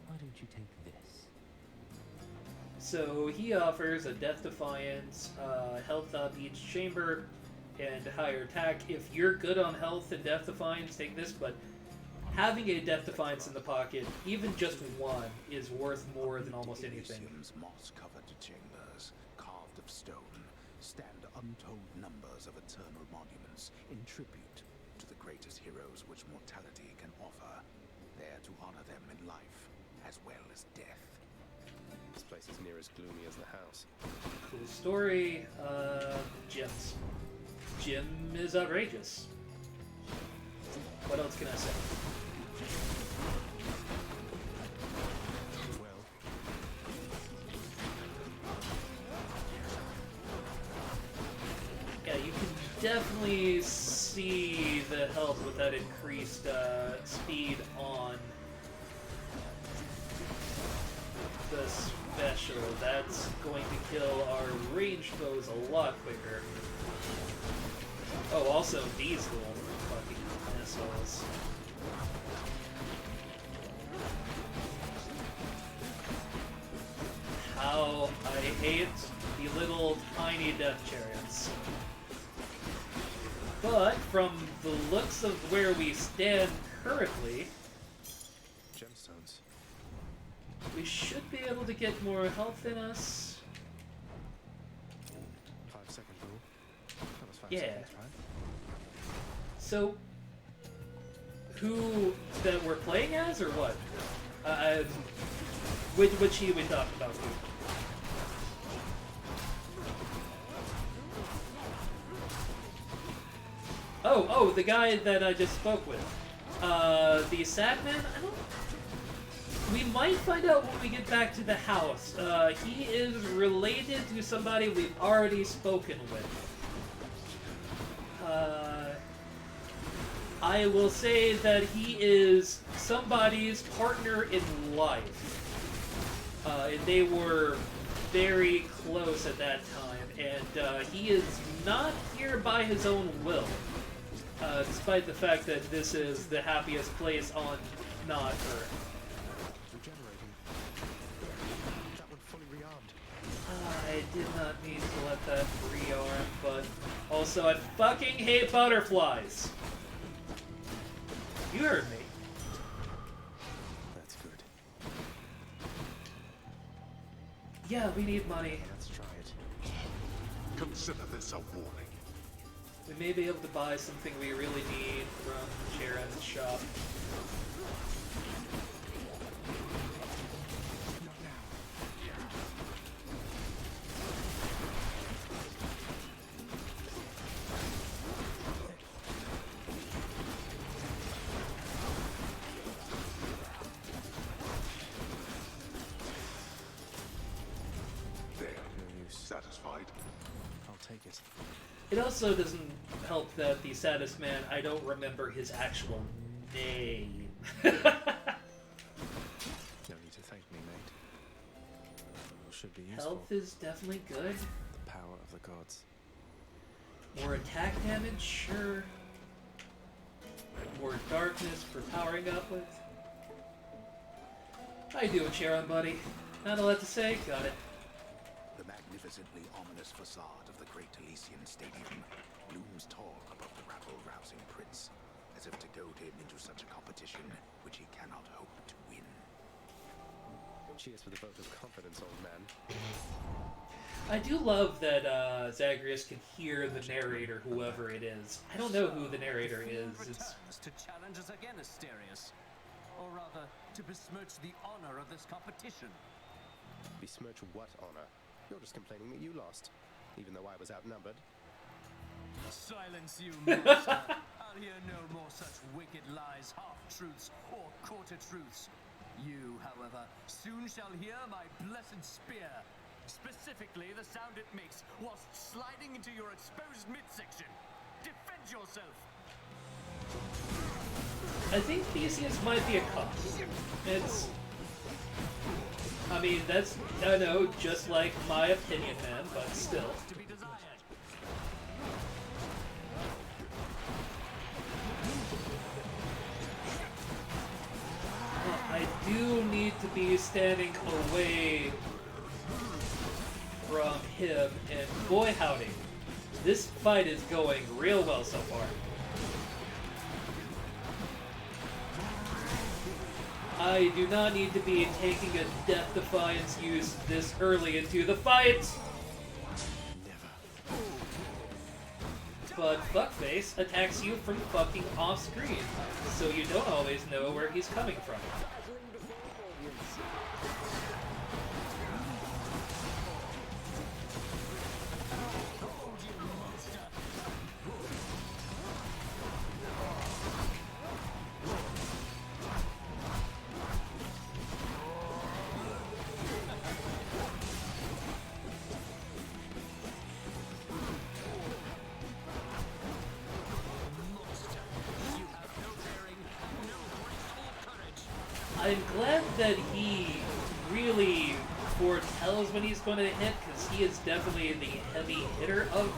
why don't you take this? So he offers a death defiance, health up each chamber, and higher attack. If you're good on health and death defiance, take this, but having a death defiance in the pocket, even just one, is worth more than almost anything. ELYSIUM's moss-covered chambers, carved of stone, stand untold numbers of eternal monuments in tribute to the greatest heroes which mortality can offer, there to honor them in life as well as death. This place is near as gloomy as the house. Cool story. Gyms. Jim is outrageous. What else can I say? Yeah, you can definitely see the help with that increased speed on the special. That's going to kill our ranged foes a lot quicker. Oh, also these little fucking missiles. How I hate the little tiny death chariots. But from the looks of where we stand currently, Gemstones. we should be able to get more health in us. 5-second rule. That was 5 Yeah. seconds, right? So, who that we're playing as, or what? Which he we talked about? Oh, the guy that I just spoke with. The Sadman? I don't... We might find out when we get back to the house. He is related to somebody we've already spoken with. I will say that he is somebody's partner in life. And they were very close at that time, and he is not here by his own will. Despite the fact that this is the happiest place on not Earth. Regenerating. That one fully rearmed. I did not mean to let that rearm, but also I fucking hate butterflies. You heard me. That's good. Yeah, we need money. Let's try it. Consider this a warning. We may be able to buy something we really need from Sharon's shop. There. Satisfied? I'll take it. It also doesn't help that the saddest man, I don't remember his actual name. No need to thank me, mate. Should be useful. Health is definitely good. The power of the gods. More attack damage, sure. More darkness for powering up with. How you doing, Sharon, buddy? Not a lot to say? Got it. The magnificently ominous facade of the great Elysian Stadium looms tall above the rabble-rousing prince, as if to goad him into such a competition which he cannot hope to win. Cheers for the vote of confidence, old man. I do love that Zagreus can hear the narrator, whoever it is. I don't know who the narrator is. It's... To challenge us again, Asterius. Or rather, to besmirch the honor of this competition. Besmirch what honor? You're just complaining that you lost, even though I was outnumbered. Silence you, monster. I'll hear no more such wicked lies, half-truths, or quarter-truths. You, however, soon shall hear my blessed spear. Specifically, the sound it makes whilst sliding into your exposed midsection. Defend yourself! I think Theseus might be a cop. It's... I mean, that's, I know, just like my opinion, man, but still. To be desired. I do need to be standing away from him, and boy howdy, this fight is going real well so far. I do not need to be taking a Death Defiance use this early into the fight! But Fuckface attacks you from fucking off screen, so you don't always know where he's coming from. I'm glad that he really foretells when he's going to hit, because he is definitely the heavy hitter of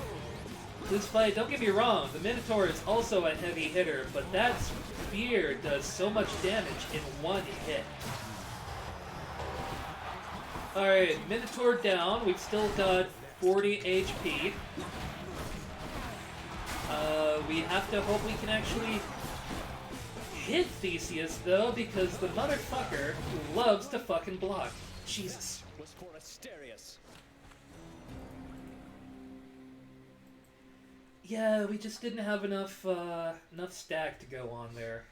this fight. Don't get me wrong, the Minotaur is also a heavy hitter, but that spear does so much damage in one hit. Alright, Minotaur down. We've still got 40 HP. We have to hope we can actually hit Theseus, though, because the motherfucker loves to fucking block. Jesus. Was for Asterius. Yeah, we just didn't have enough stack to go on there.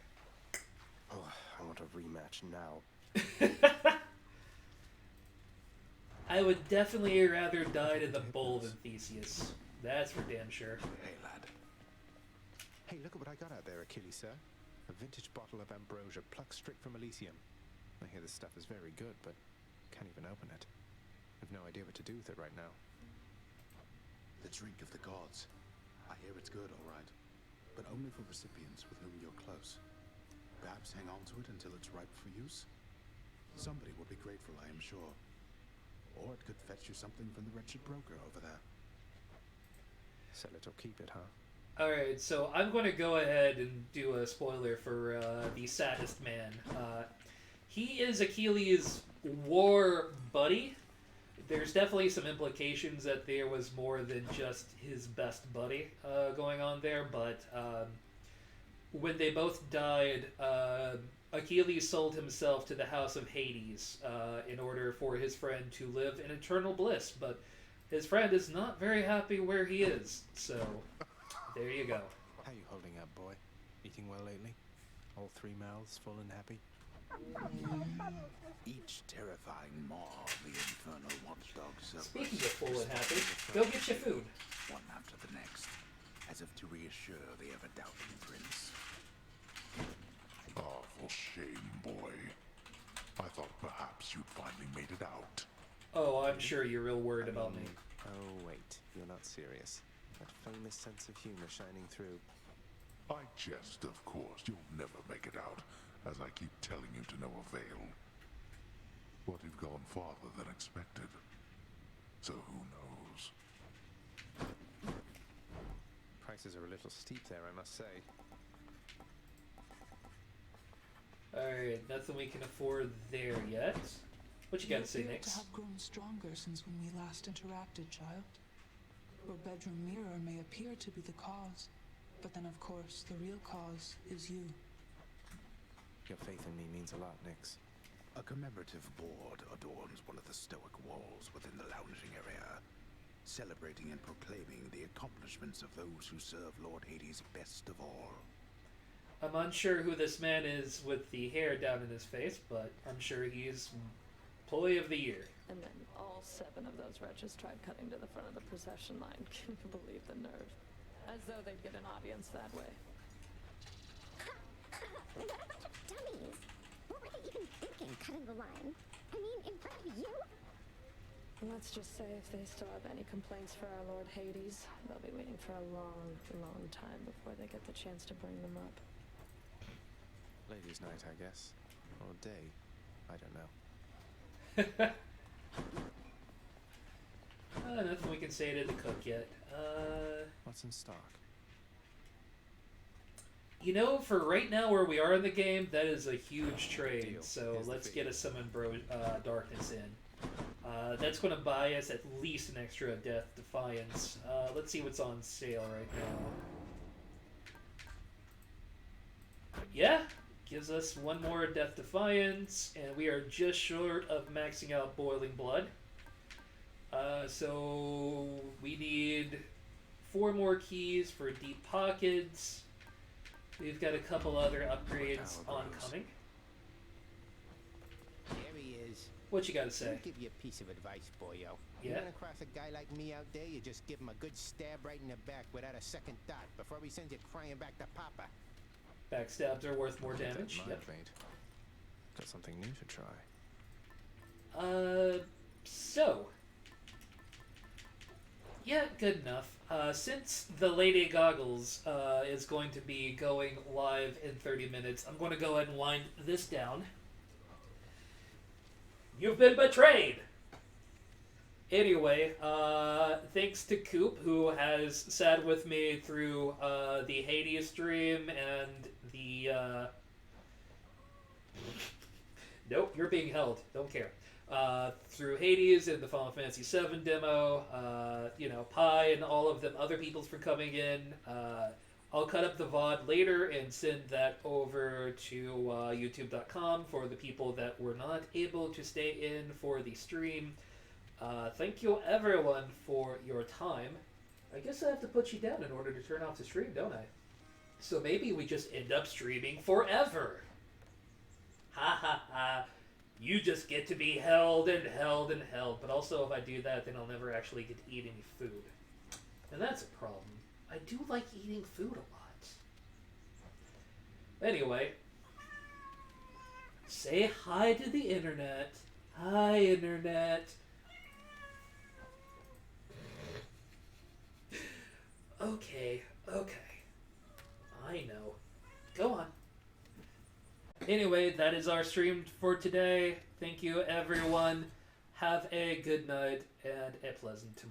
Oh, I want a rematch now. I would definitely rather die to the bull than Theseus. That's for damn sure. Hey, lad. Hey, look at what I got out there, Achilles, sir. A vintage bottle of ambrosia plucked straight from Elysium. I hear this stuff is very good, but can't even open it. I've no idea what to do with it right now. The drink of the gods. I hear it's good, all right. But only for recipients with whom you're close. Perhaps hang on to it until it's ripe for use. Somebody will be grateful, I am sure. Or it could fetch you something from the wretched broker over there. Sell it or keep it, huh? Alright, so I'm going to go ahead and do a spoiler for the saddest man. He is Achilles' war buddy. There's definitely some implications that there was more than just his best buddy going on there, but when they both died, Achilles sold himself to the House of Hades in order for his friend to live in eternal bliss, but his friend is not very happy where he is, so there you go. How you holding up, boy? Eating well lately? All three mouths full and happy? Each terrifying maw of the infernal watchdogs. Speaking of full and happy, go get your food. One after the next, as if to reassure the ever-doubting prince. Oh, for shame, boy. I thought perhaps you'd finally made it out. Oh, I'm sure you're real worried about me. Oh, wait. You're not serious. That famous sense of humor shining through. I jest, of course. You'll never make it out, as I keep telling you to no avail. But you've gone farther than expected. So who knows? Prices are a little steep there, I must say. Alright, nothing we can afford there yet. What you got to say, appear Nix? to have grown stronger since when we last interacted, child. Your bedroom mirror may appear to be the cause, but then of course the real cause is you. Your faith in me means a lot, Nix. A commemorative board adorns one of the stoic walls within the lounging area, celebrating and proclaiming the accomplishments of those who serve Lord Hades best of all. I'm unsure who this man is with the hair down in his face, but I'm sure he's Employee of the Year. And then all 7 of those wretches tried cutting to the front of the procession line. Can you believe the nerve? As though they'd get an audience that way. Dummies! What were they even thinking, cutting the line? I mean, in front of you? Let's just say if they still have any complaints for our Lord Hades, they'll be waiting for a long, long time before they get the chance to bring them up. Ladies' night, I guess. Or day. I don't know. Nothing we can say to the cook yet. What's in stock? You know, for right now where we are in the game, that is a huge trade. So Here's the let's fee. get a Summon Darkness in. That's going to buy us at least an extra Death Defiance. Let's see what's on sale right now. Yeah, gives us one more Death Defiance, and we are just short of maxing out Boiling Blood. So we need 4 more keys for Deep Pockets. We've got a couple other upgrades oncoming. There he is. What you got to say? Let me give you a piece of advice, boyo. You Yeah? run across a guy like me out there, you just give him a good stab right in the back without a second thought before he sends you crying back to Papa. Backstabs are worth more Keep that damage. in Yep. mind, mate. Got something new to try. So. Yeah, good enough. Since the Lady Goggles is going to be going live in 30 minutes, I'm going to go ahead and wind this down. You've been betrayed! Anyway, thanks to Coop, who has sat with me through the Hades stream and the... Nope, you're being held. Don't care. Through Hades and the Final Fantasy VII demo, you know, Pi and all of them other peoples for coming in. I'll cut up the VOD later and send that over to youtube.com for the people that were not able to stay in for the stream. Thank you everyone for your time. I guess I have to put you down in order to turn off the stream, don't I? So maybe we just end up streaming forever. Ha ha ha. You just get to be held and held and held. But also if I do that, then I'll never actually get to eat any food. And that's a problem. I do like eating food a lot. Anyway. Say hi to the internet. Hi, internet. Okay, okay. I know. Go on. Anyway, that is our stream for today. Thank you, everyone. Have a good night and a pleasant tomorrow.